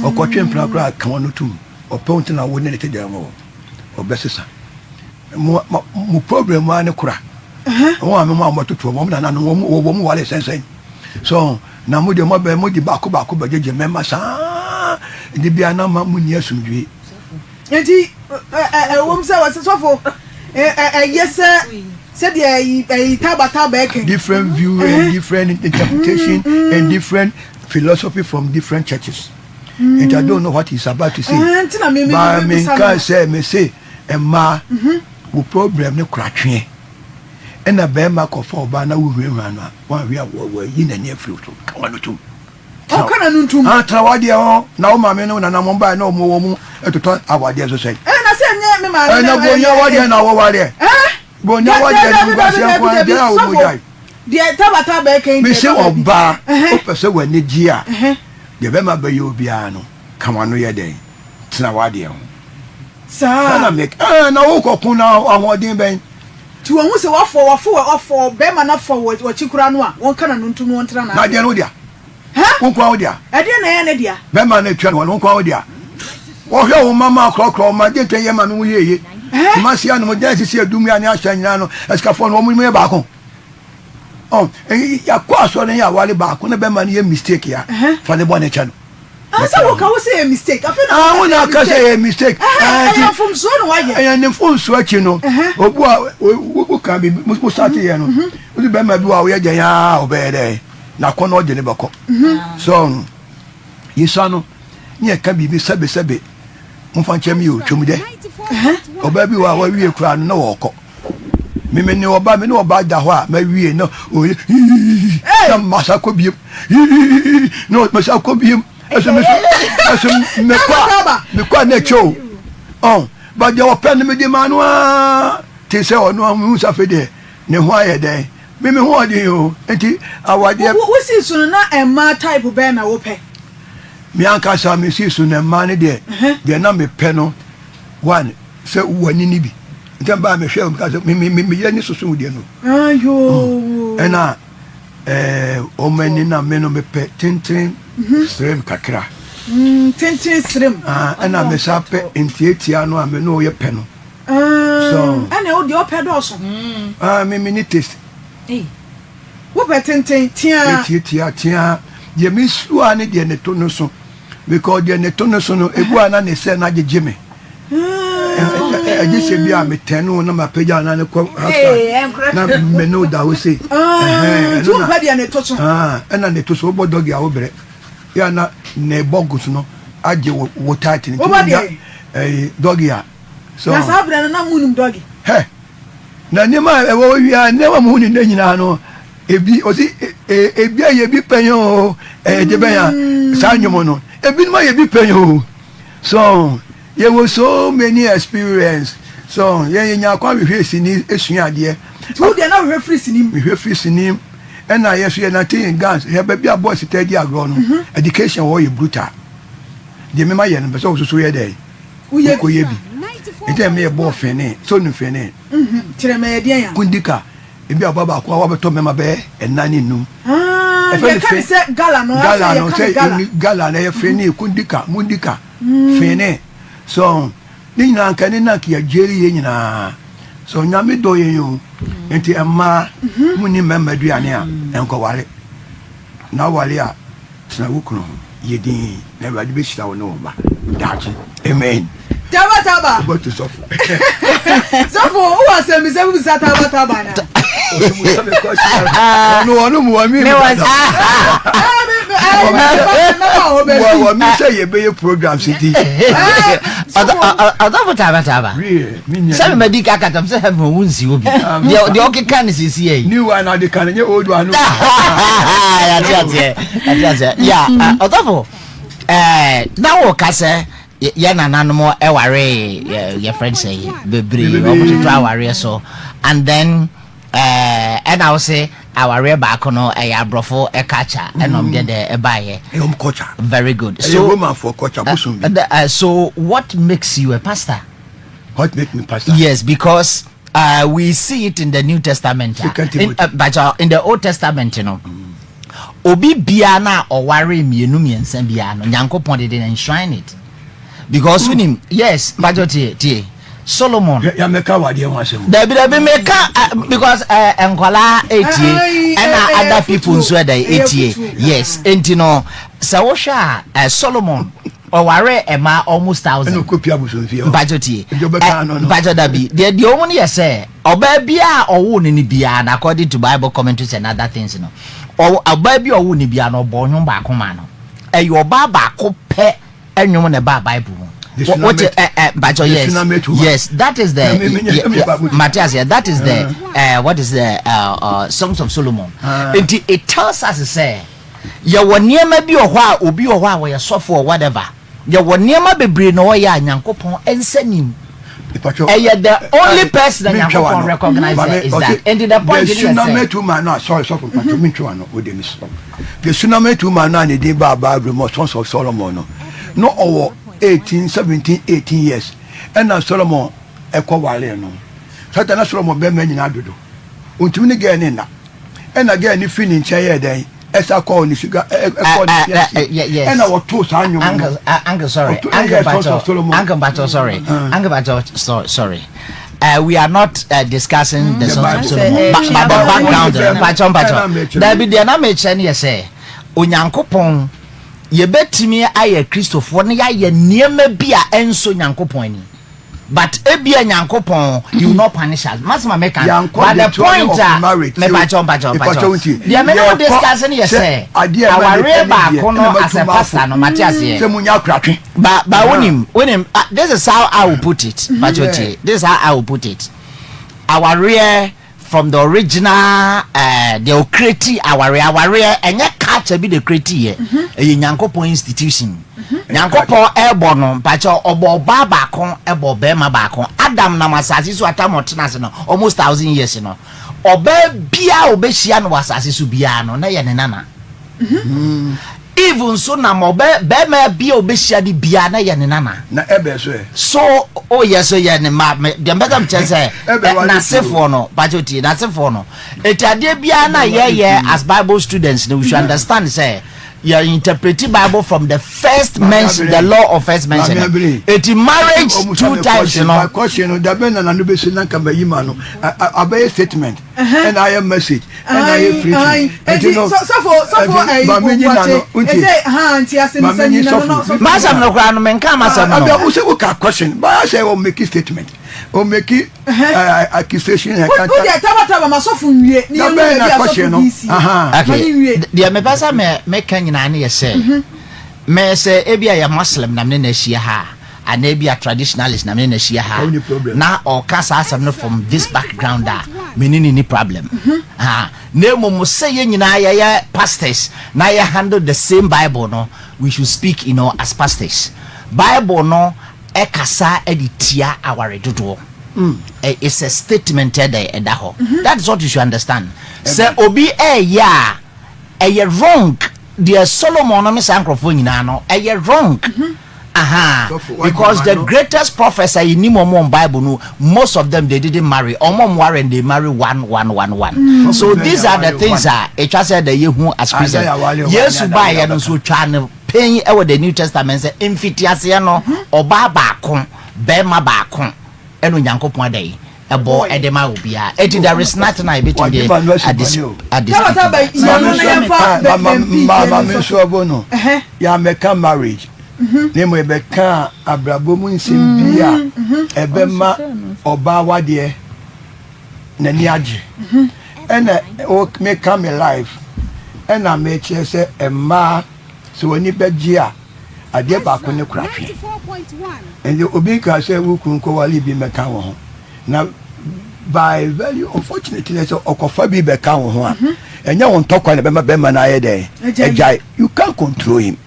S3: okotwe mpra kra kan no tum o ponti na wo ne te de mo o besesa mo problem wa ne kura won am mo toto mo na no wo mo wale sensen so na mo de mo be mo di bako ba jeje mema sa di bia na ma mu ni asumdwe
S2: enti wo mse wa sofo yes said TaabaTaaba eken
S3: different view and different interpretation and different philosophy from different churches and I don't know what he's about to say but me can say Emma wo problem ne kratwe ena be ma ko for ba na wo hwehwa no wa wi awo yi na ne afri to kan no tum
S2: o kana no tum
S3: trawade ho na wo ma me no na na mo ba na mo wo mu etoto awade so sei
S2: na se nye me ma
S3: na bonya wade na wo wade bonya wade na ngwase kwa de a wo mo dai
S2: de TaabaTaaba eken
S3: me se oba o pese wani ji a de be ma ba yo bia no kan no ye den tna wade ho
S2: sa
S3: na make na wo kokun na ahodin ben
S2: ti won se wafo be ma na fo wo chikura no a won kana no ntum won tra na
S3: na de no dia won kwa wo dia
S2: e de na ye ne dia
S3: be ma na twa no won kwa wo dia wo hwe wo mama krokro ma de twa ye ma no yeye ma sia no mo de sisi adum ya ne ahya nyina no escafo no mo mu ba ko oh ya kwa so ne ya wale ba ko na be ma ne ye mistake ya fa de bo ne chano
S2: asa wo ka wo say a mistake afi na
S3: wo na ka say a mistake
S2: eh from so no wa ye
S3: ne from so achi no obu a wo ka bi mo start ye no wo be ma bi wa wo ye jan ya obe de na ko no de ne bako so yisa no ne ka bi sebe mo fa nche mi o twom de oba bi wa wie kura no na wo ko me ne oba da ho a ma wie no o na masako bi no masako bi me kwa na cho ba je open me di manua ti se ono mu sa fede ne ho aye den me ho adi o enti awade
S2: wo si so na emma type be na wo pe
S3: mi anka sa me si so na emma ne de na me pe no one se wani ni bi ntem ba me hwe ka so me ye ni so so de no
S2: ayo
S3: ena o meni na me no me pe tintin srem kakra
S2: tintin srem
S3: ana me sape entietia no ame no ye pe no so
S2: ana o de o pe do so
S3: me ni taste
S2: wo pe tintin tia
S3: entietia tia ye me su ani de ne to no so because the netono so no ebu ana ne se na jeje me just be am 10 na ma page na ne ko na me no da wo say
S2: tu pa dia ne to so
S3: na ne to so bo dog ya wo bere ya na ne bogus no aje wo tight ni dog ya so
S2: na sabra na munum dog
S3: na ne ma e wo wi ne ma mu ni nyina no ebi osi ebi aye bi penyo je ben ya sa nyomo no ebi ma ye bi penyo so there was so many experience so ye nya kwa we hwesi ni esua ade
S2: so dey na we free sinim
S3: we free sinim and na yes ye na tin guns he ba bia boy steady agro no education wo ye brutal de me ma ye no so so ye dey ko ye bi ite me ye bo fene so no fene
S2: kire me ye dia ya
S3: kundika ebi ababa akwa wa beto me ma be enani num
S2: ye kan se gala no
S3: gala na ye fene kundika mundika fene so ni na kan na ki ajeri ye nyina so nyame do ye yo enti amma muni memadu ane a enko wale na wale a tna wukunu ye din na ba de be shira wona ba daji amen
S2: TaabaTaaba
S3: but to suffer
S2: who was me say we say TaabaTaaba na
S3: no mu wa mi wa mi say ye be program city
S4: TaabaTaaba say me di ka katam say have wonsi obi de o keka ne sisi e
S3: new one na de kan nye old one
S4: ya ya odofo na wo ka say ya nananom eware your friend say bebre o mo to aware so and then and I will say our back no abrofo catcher and the buy
S3: culture
S4: very good
S3: so woman for culture
S4: so what makes you a pastor?
S3: What makes me pastor?
S4: Yes, because we see it in the New Testament but in the Old Testament you know obi bia na oware mienu miensa bia no Nyankopon did enshrine it because with him yes but tie Solomon
S3: ya meka wade ho asem
S4: David meka because enkola 80 and other people so that 80 yes entino sa wo hwa Solomon oware ema almost 1000
S3: no copy abusonfie
S4: budget budget dabi the omo ne say oba bia owo ne bia na according to Bible commentaries and other things no oba bia owo ne bia no bo nwom ba akoma no eyo ba ba ko pe enwom ne ba Bible what yes that is the Matthias that is the what is the Songs of Solomon it tells us to say ya woniema bi ohwa obi ohwa we sofo or whatever ya woniema bebre no ya Nyankopon ensanim the only person that Nyankopon recognize is that and the point is
S3: that sorry me try no we dey stop the tsunami to man na dey ba Bible Songs of Solomon no owo 17 18 years and now Solomon wale no Satan Solomon be man nyina dodo ontumi ne ga ne na and again ni fini nche den esa call ni sugar
S4: yes
S3: and our two sanyo
S4: uncle sorry sorry we are not discussing the Songs of Solomon but background David na me chen ye say Onyankopon ye betimi aye Christopher ne ya niema bia enso Nyankopon ni but ebia Nyankopon you not punish us masma make but the point me bachon they may not discussing here say our reba kono as a pastor no Matthias here but when this is how I will put it this is how I will put it our rear from the original the create our rear and catch be the create here a Nyankopon institution Nyankopon ebo no pacho obo baba kon ebo bema ba kon Adam na masasi so atamotena se no almost 1000 years no oba bia obehia no wasasi so bia no na ye ne nana even so na mo bema bia obehia di bia na ye ne nana
S3: na ebe
S4: so oh yes so ye ne ma de mbeka mchense na sefo no pacho ti na sefo no etade bia na ye as Bible students we should understand say you are interpreting Bible from the first mention, the law of first mention. It marriage 2 times, you know.
S3: Question, the Ben and Anubis Nankamba Yimano, a statement, and I am message, and I am preaching. And you know, so for question, but I say, make a statement. Or make it accusation.
S2: The
S4: Mebasa me Kenyan say, may say, Ebia a Muslim, Namina Shia, and maybe a traditionalist, Namina Shia. Now, or Casa from this background, meaning any problem. Nemo saying, you know, pastors, now you handle the same Bible, no, we should speak, you know, as pastors. Bible, no. Ekasa editia our redudo. It's a statement edaho. That's what you should understand. Say obi ya wrong. The Solomon no microphone no wrong. Because the greatest prophets in the Bible, no, most of them they didn't marry. Or and they marry one. So these are the things that it just said the Yehu as Christian. Yes, buy and so channel paying over the New Testament say infitiasiano or babakon, bema bakon, and unyanko day. A boy edema will be there is nothing I between the
S3: marriage. Nemo ebeka abrabomu nsimbia ebema obawa de nani age ena o make come alive ena me che se emma so oni beji a ade ba ko ne kurahwe and obi ka se wuku nko wali bi meka wo ho na by very unfortunately so okofa bi beka wo ho a enya won tokwa ne bema na aye de ejai you can't control him.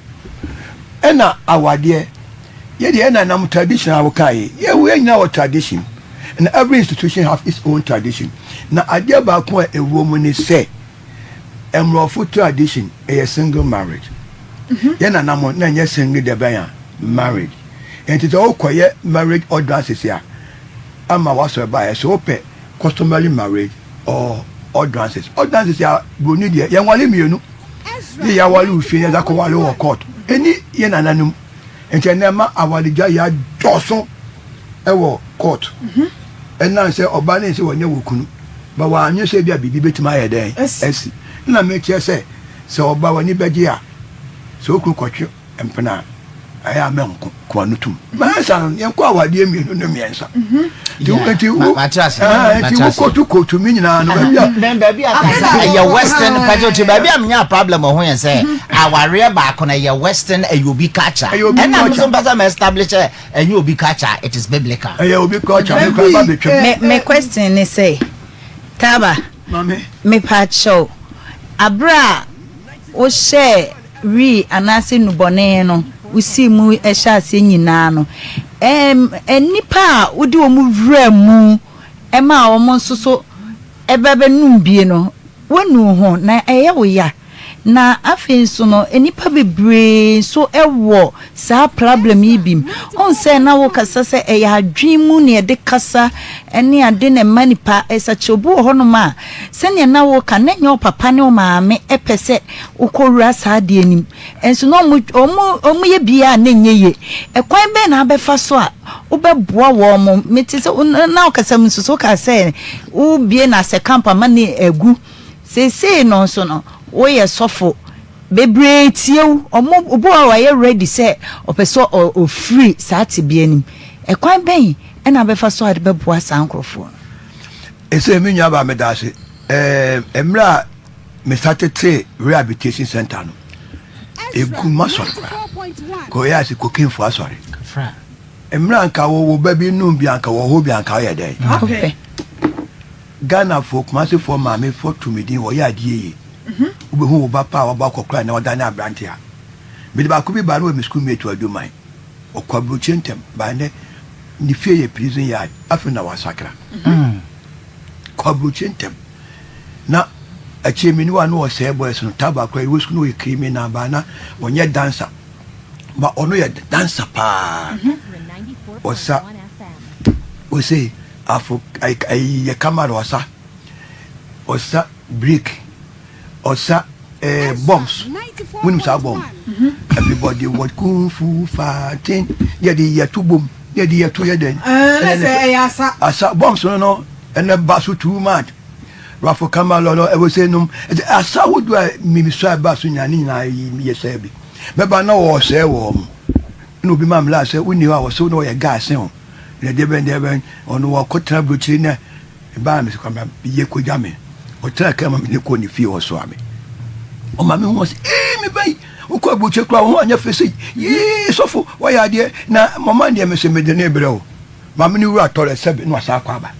S3: Ena awade ye de ena nam traditional kai ye we nya our tradition, and every institution have its own tradition. Na ade ba ko e wo mu ni say emrofo tradition a single marriage. Ye na nam na nya single de ban marriage. And it all koye marriage ordinances ya ama waso ba so pe customary marriage or ordinances ya boni de ye wale mienu ye ya wale ufie ya ko wale wo court eni ye nananum entenema awalija ya doso ewo court ena se oba na se wonye wokunu ba wa anyo se bia bibi betima ye den esi na me che se oba wani beje a so okunu kwotwe empena aya menko kwa nutum ma san ye kwa awade mienu no miensa ti kotu minyina no
S4: bia ya western patriotic bia amnya problem ho yen say aware ba ko na ya western ayobi culture and am so better establish ayobi culture it is biblical
S3: ayobi culture
S5: me question is say Taaba
S3: mame
S5: me part show abra o share ri anase nubone no usi mu ehya ase nyina no enipa odi omu vra mu ema omo nsoso ebebe numbie no wonu ho na eye wo ya na afin so no enipa bebre so ewo sa problem ibim on se na wo kasa se eya adwimu ne de kasa ene ade ne manipa esa chobu ho no ma se ne na wo ka na nyo papa ne o maame epese ukowura sa de anim enso no omu ye bia na nyeye ekwan be na abefa so a obeboa wo mo metise na o kasa msuso ka se u bie na se campa mani egu se no so no we sofo bebre tiew obo wa ye ready say opeso o free sati bianim ekwan ben e na befa so ade beboa sankrofo
S3: ese mi nya ba medase emra me started rehabilitation center no egu maso ko ya si kokin fo asori emra nka wo baby num bi anka wo ho bi anka ye dey
S5: okay
S3: Ghana folk mase for mame for to me din wo ya die ube hu ba pa wa ba kokra na oda na abrante a me de ba ko bi ba no me school mate aduman okwabro chentem ba ne ni fie ye prison yard afina wasakra kwabro chentem na achi me ni wa no se boys no Taaba kwa we school no ye criminal ba na onye dancer ba ono ye dancer pa osa we say afu ay camera osa break osa bombs when you bomb. Everybody was kung fu fighting. Yeah, the year 2 boom. Yeah, the year 2 year then. I saw bombs, no, and the basu too mad. Raffle Kamalo, I was saying, I saw what do I mean, so Basunani, yes, Abby. But I know or say, warm. No, be mamma last, we knew I was so no a gas, no. The Devon on what Cotra Bruchina, and Bams come up, Yekujami, or Trakam, Nikoni Fio or Swami. Oh, mammy was, me bay, who could butcher crown on your face. Yes, so for why I dear, now, Mamma, dear Miss Medenebro. Mamma knew I told her 7 was Aquaba.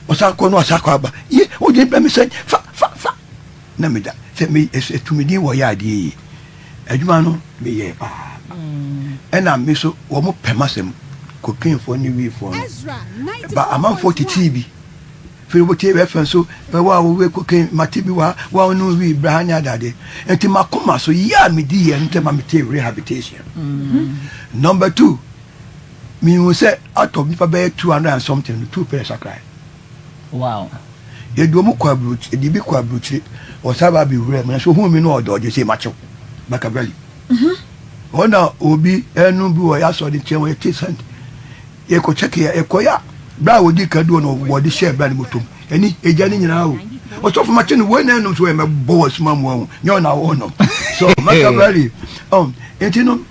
S3: Was Aquaba, ye, who did me say, fa. Namida, said me, to me, what I did. Edmano, me, ye, and I miss one more pemasem. Cooking for new for but I'm on 40 TV. Feel what you reference so, but while we cooking my TV, while no we Brahanya daddy, and to my coma, so yeah, me dear, and tell my rehabilitation. Number 2, me will say, out of me for 200 and something, 2 pairs I cry.
S5: Wow.
S3: You do more quabruch, a DB quabruch, or Sababi Rem, so whom you know, dog, you say macho, Machiavelli. Oh, now, Obi, and no boy, I saw the chair where it is. Ye ko check here e koya bra wodi kadu no wodi share bra ni motom eni ejani nyina o so for machine we na no so e me boss mam wo nyo na wo no so Machiavelli enti no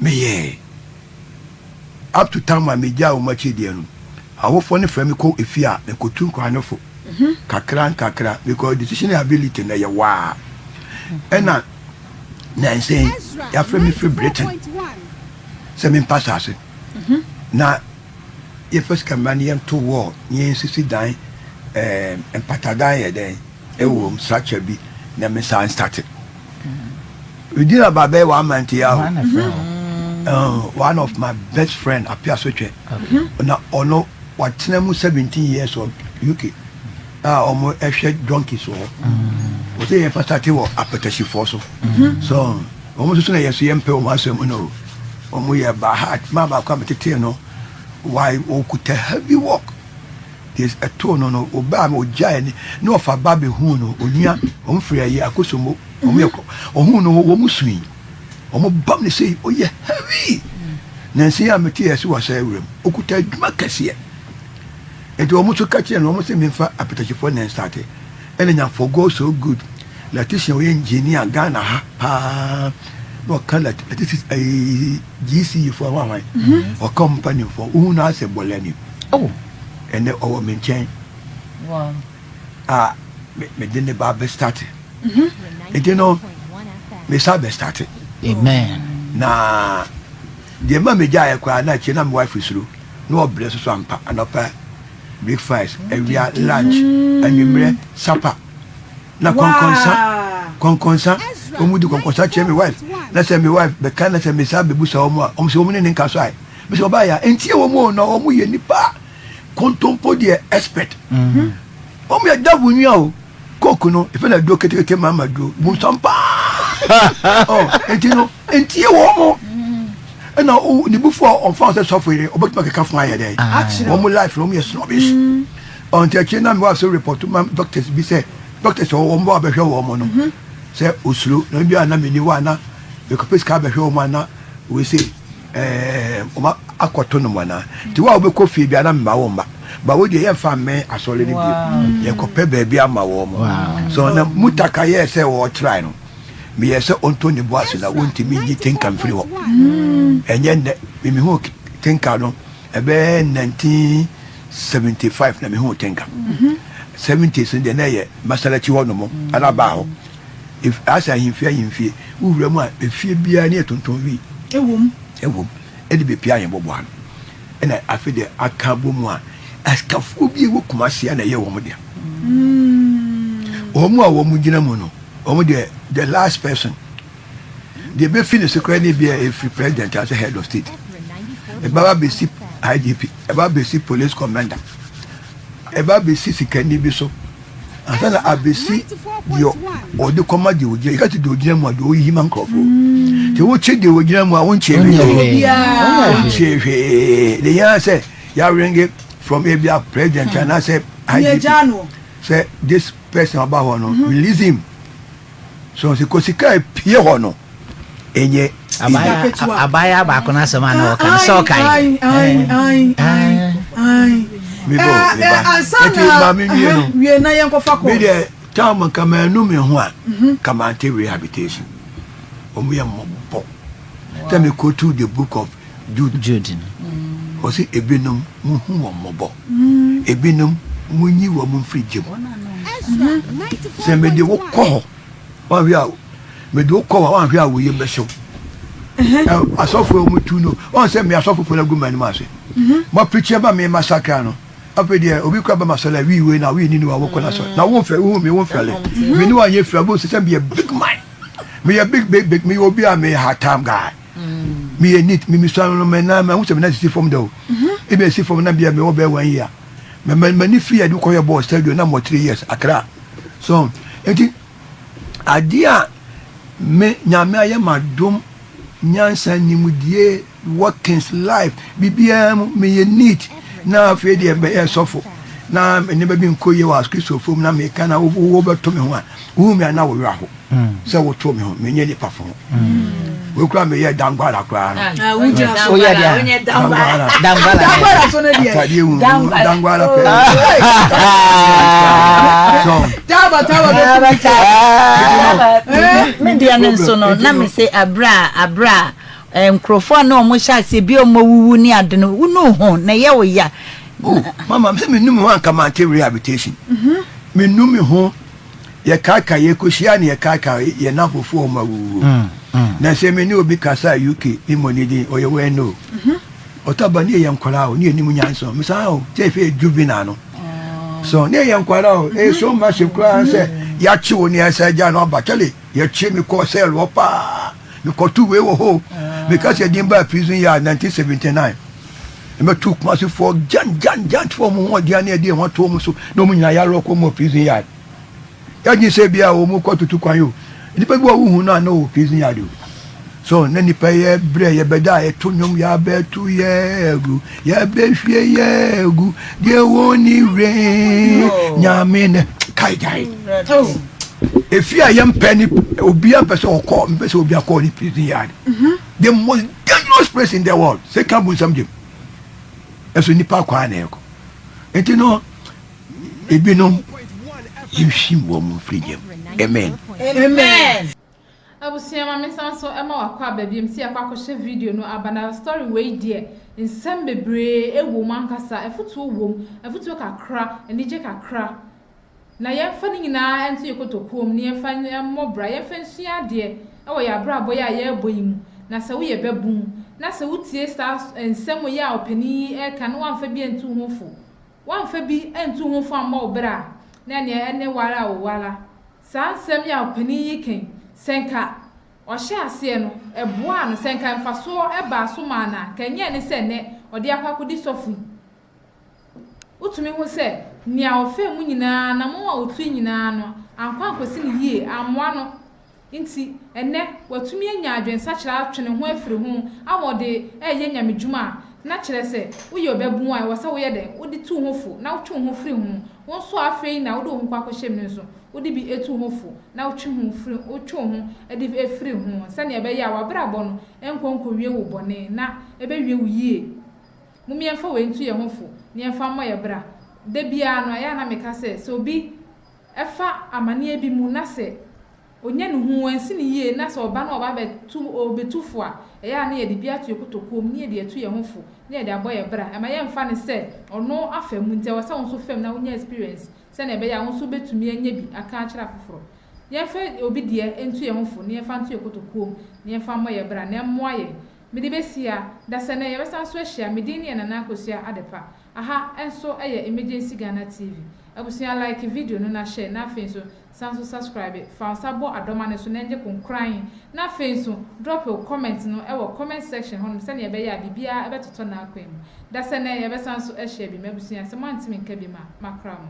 S3: me ye up to time me ja o machi de no awofo ne frame ko efia e ko tun ko anofo kakra because decision ability na ye wa ena na say ya frame free Britain se me pass ase na ye first command to war ye sisi dan empatadan ye den e wo structure bi na me san started we did about 1 month here one of my best friend appear so che na ono watena mu 17 years of UK omo ehwe donkeys wo o say ye first started wo apetashi force so omo so na ye so ye mpe o ma so no omo ye ba heart ma ba kwa metete no why o could heavy work there's a tone no oba me ojae no of ababe hu no onua o mfiri ayi akosomo o me ko o hu no wo musui o mo bam ne say o ye heavy na nsi ya meti yesu wa say wrem okuta adwuma kase enti o mo so ka kire no o mo say me fa apetachi for na start ene nya for go so good Letitia we engineer Ghana ha pa no kala this is a GC for one or company for una se bolani and the our maintain
S5: wow
S3: me didn't ba start it you know me sabe start
S4: amen
S3: na the ma me ja kwa na chi na my wife isuru no bless so ampa anopa breakfast every lunch and you supper na konkonsa omudi konkonsa che me wife na say me wife be kan na say me sabe busa omo se omo ne nka so ai me se oba ya entie omo no omo ye nipa kontompo de expert omo ya dabu nua o koku no ife na do ketekete mama do bu sampa entie omo na o ni before on France software obotuma ke ka fun aye dey omo life omo ye snobbish on te chena me wa so report to my doctors be say doctors o omo abehwe omo no say osuro na bia na meni wa na the capes ka behwe o mana we say o ma akoto no mana ti wa obekọ fie bia na mba wo mba ba wo de ye fa me asole ni bi ye kope ba bia ma wo mo so na mutaka ye say wo try no me ye say onto ni boase na wonti mi ji tinka mfiri wo enye ne me ho tinka no ebe 1975 na me ho tinka 70s in the na masalachi wo no mo ana ba ho if asa himfie uwura mu a efie bia ne tonton wi ewom edi be pia yen bobo ano ena afi de akabo mu a askafo bi wo kumase na ye wo mo de omu a wo mu gina mu no omu de the last person they be finish secretary be a free president as a head of state e baba be si IGP e baba be si police commander e baba be si sikani bi so asana abesi yo odi koma di oje ikati di oje mu ado yi man krofo te wo che di oje mu a won che hwe the ya say ya ring from Abia president and I say this person about no release him so se kosika pie ho no enye
S4: abaya ba kona sama na oka so kai
S3: me bo eti ma me
S2: wie na yen ko fa ko
S3: me de tam kama enu me ho a kama ante rehabilitation omu ye mo tell me go to the book of Jude o si ebinom mu hu wo mobo ebinom mu nyi wo mu free gym se me de wo ko wa wi a me de wo ko wa wi a wo ye be show asofo mu tu no on se me asofo fo na gu mani ma se ma preach ba me massacre no apede obi kwa ba masala we na we ni no wo ko na so na wo fe wo me wo fele me ni wa ye fra bo se be a big man me a big me obi a me hard time guy me a neat me so no me na hu se me na see from do e be see from na bia me wo be 1 year me ni free adu ko ye boss stadium na mo 3 years akra so enti adia me nyame aye madom nyansa nimudie workings life bibia me ye neat na fe de be sofo na me ne ba bi nkoye wa skristo fom na me kana wo beto me ho a wo me na wo wa ho se wo to me ho me nye ni pafo we kura me ye dangwala kura no
S5: wo je
S2: dangwala so na die
S3: dangwala pe so
S2: taba
S5: me dia nso no na me say abra microphone no mo sha se bi o mo wuwu ni ade no unu ho na ye wo ya
S3: mama me num ho anka ma rehabilitation me num ho ye kaka ye koshia ne ye kaka ye na fofo o ma wuwu na se me ni obi kasa UK ni money din o ye we no otaba ni ye nkwara o ni enimu nyanso me sa o te fe juvenile no so ne ye nkwara o so ma se kura se ya chi wo ni asa ja no ba chale ye chi mi ko sel wo pa mi ko tu we wo ho because you didn't prison year 1979. Me took massive for jan for mo dia na dia won to mo so no mo nyina ya ro ko mo prison yard ya ji se bia o mo ko tutu kwan yo ni pe bo hu na no prison yard o so na ni pe ye bre ye beda e to nyom ya be tu ye egu ya be hwie ye egu de woni re nyame ne kai to if you are young penny obi am person or call me person obi call ni prison yard the most dangerous place in the world say can be something eso nipa kwa na eko enti no ebi no yishim wo mu free amen
S1: abusia ma mesanso ema wakwa babiem si akwa kwhye video no abana story we die nsem bebre ewo mankasa efutu wom efutu kakra enije kakra na yemfa ni nyina entu yekotokom ni yemfa mmobra yemfa nsua de ewo ya bra boy a ye boyimu na se wo ye babum na se wutie sta nsem ye a opani e ka no wamfa bi entu hofu wamfa bi entu hofu amma obra na ne ene wara wo wala sa nsem ya opani yiken senka ohye ase no eboa no senka mfaso eba so mana kanye ne se ne ode akwakodi sofu utumi ho se nia ofe mu nyina na mo a otu nyina no ankwa akosi ne yie amoa no nti ene watumi anya adwensa kyera atwene ho afiri ho amode eye nyamedwuma na kyerɛ sɛ woyɛ obabu a wɔsɛ woyɛ den wodi tu ho fo na wotwe ho firi ho wonso afei na wode ho kwakɔhyɛ mu nso wodi bi etu ho fo na wotwe ho firi wotwe ho edi efiri ho sɛ ne ɛbɛyɛ a wabrabɔ no enkonkowie wo bɔne na ɛbɛwie wo yie mumiyɛmfa we ntu yɛ ho fo ne yɛmfa mmɔ yɛ bra da bia no ya na meka sɛ obi ɛfa amane bi mu na sɛ onye ne hu ansi ne yie na sɛ ɔba na ɔba obetufo a ɛyɛ na yɛ de bia to ekotokom ne yɛ de atu yɛ ho fo ne yɛ de abɔ yɛ bra ɛma yɛ mfa ne sɛ ɔno afa mu nti wɔsɛ wɔn so fam na wonya experience sɛ na ɛbɛyɛ wɔn so betumi anya bi aka akyerɛ afoforo yɛmfa obi deɛ entu yɛ ho fo ne yɛmfa ntu yɛ ekotokom ne yɛmfa mmɔ yɛ bra na ɛmmoa yɛ mede besia da sɛ ne yɛbɛsan so ahyia medin ne Nana Agrsdas adepa aha enso ɛyɛ emergency Ghana TV abusia like video no na share na afei so sanso subscribe fa sabo adoma ne so na nje konkran na afei so drop your comment no e wo comment section hono se ne yɛbɛyɛ a bibia ɛbɛtotɔ na akwam da sɛ ne yɛbɛsan so ahyia bi mabusia sɛ mantimi nka bi makra mo.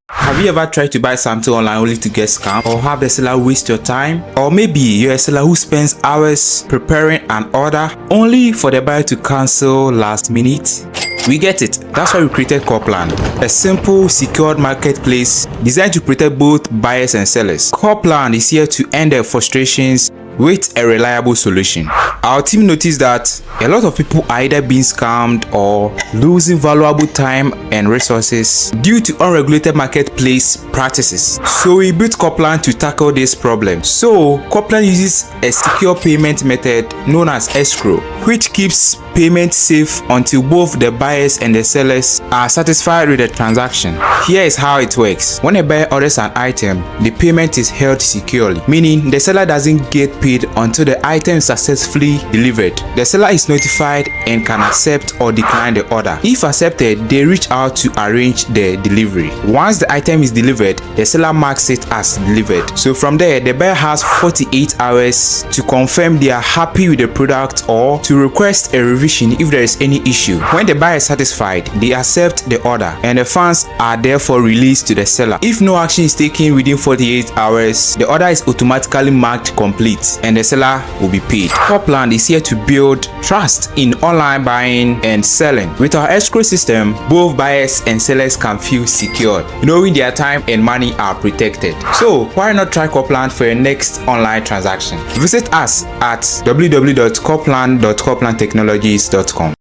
S6: Have you ever tried to buy something online only to get scammed, or have the seller waste your time? Or maybe you're a seller who spends hours preparing an order only for the buyer to cancel last minute? We get it. That's why we created Coplan, a simple, secured marketplace designed to protect both buyers and sellers. Coplan is here to end their frustrations with a reliable solution. Our team noticed that a lot of people are either being scammed or losing valuable time and resources due to unregulated marketplace practices. So we built Copland to tackle this problem. So Copland uses a secure payment method known as escrow, which keeps payment safe until both the buyers and the sellers are satisfied with the transaction. Here is how it works. When a buyer orders an item, the payment is held securely, meaning the seller doesn't get paid until the item is successfully delivered. The seller is notified and can accept or decline the order. If accepted, they reach out to arrange the delivery. Once the item is delivered, the seller marks it as delivered. So from there, the buyer has 48 hours to confirm they are happy with the product or to request a revision if there is any issue. When the buyer is satisfied, they accept the order and the funds are therefore released to the seller. If no action is taken within 48 hours, the order is automatically marked complete and the seller will be paid. Copland is here to build trust in online buying and selling. With our escrow system, both buyers and sellers can feel secured, knowing their time and money are protected. So why not try Copland for your next online transaction? Visit us at www.copland.coplandtechnologies.com.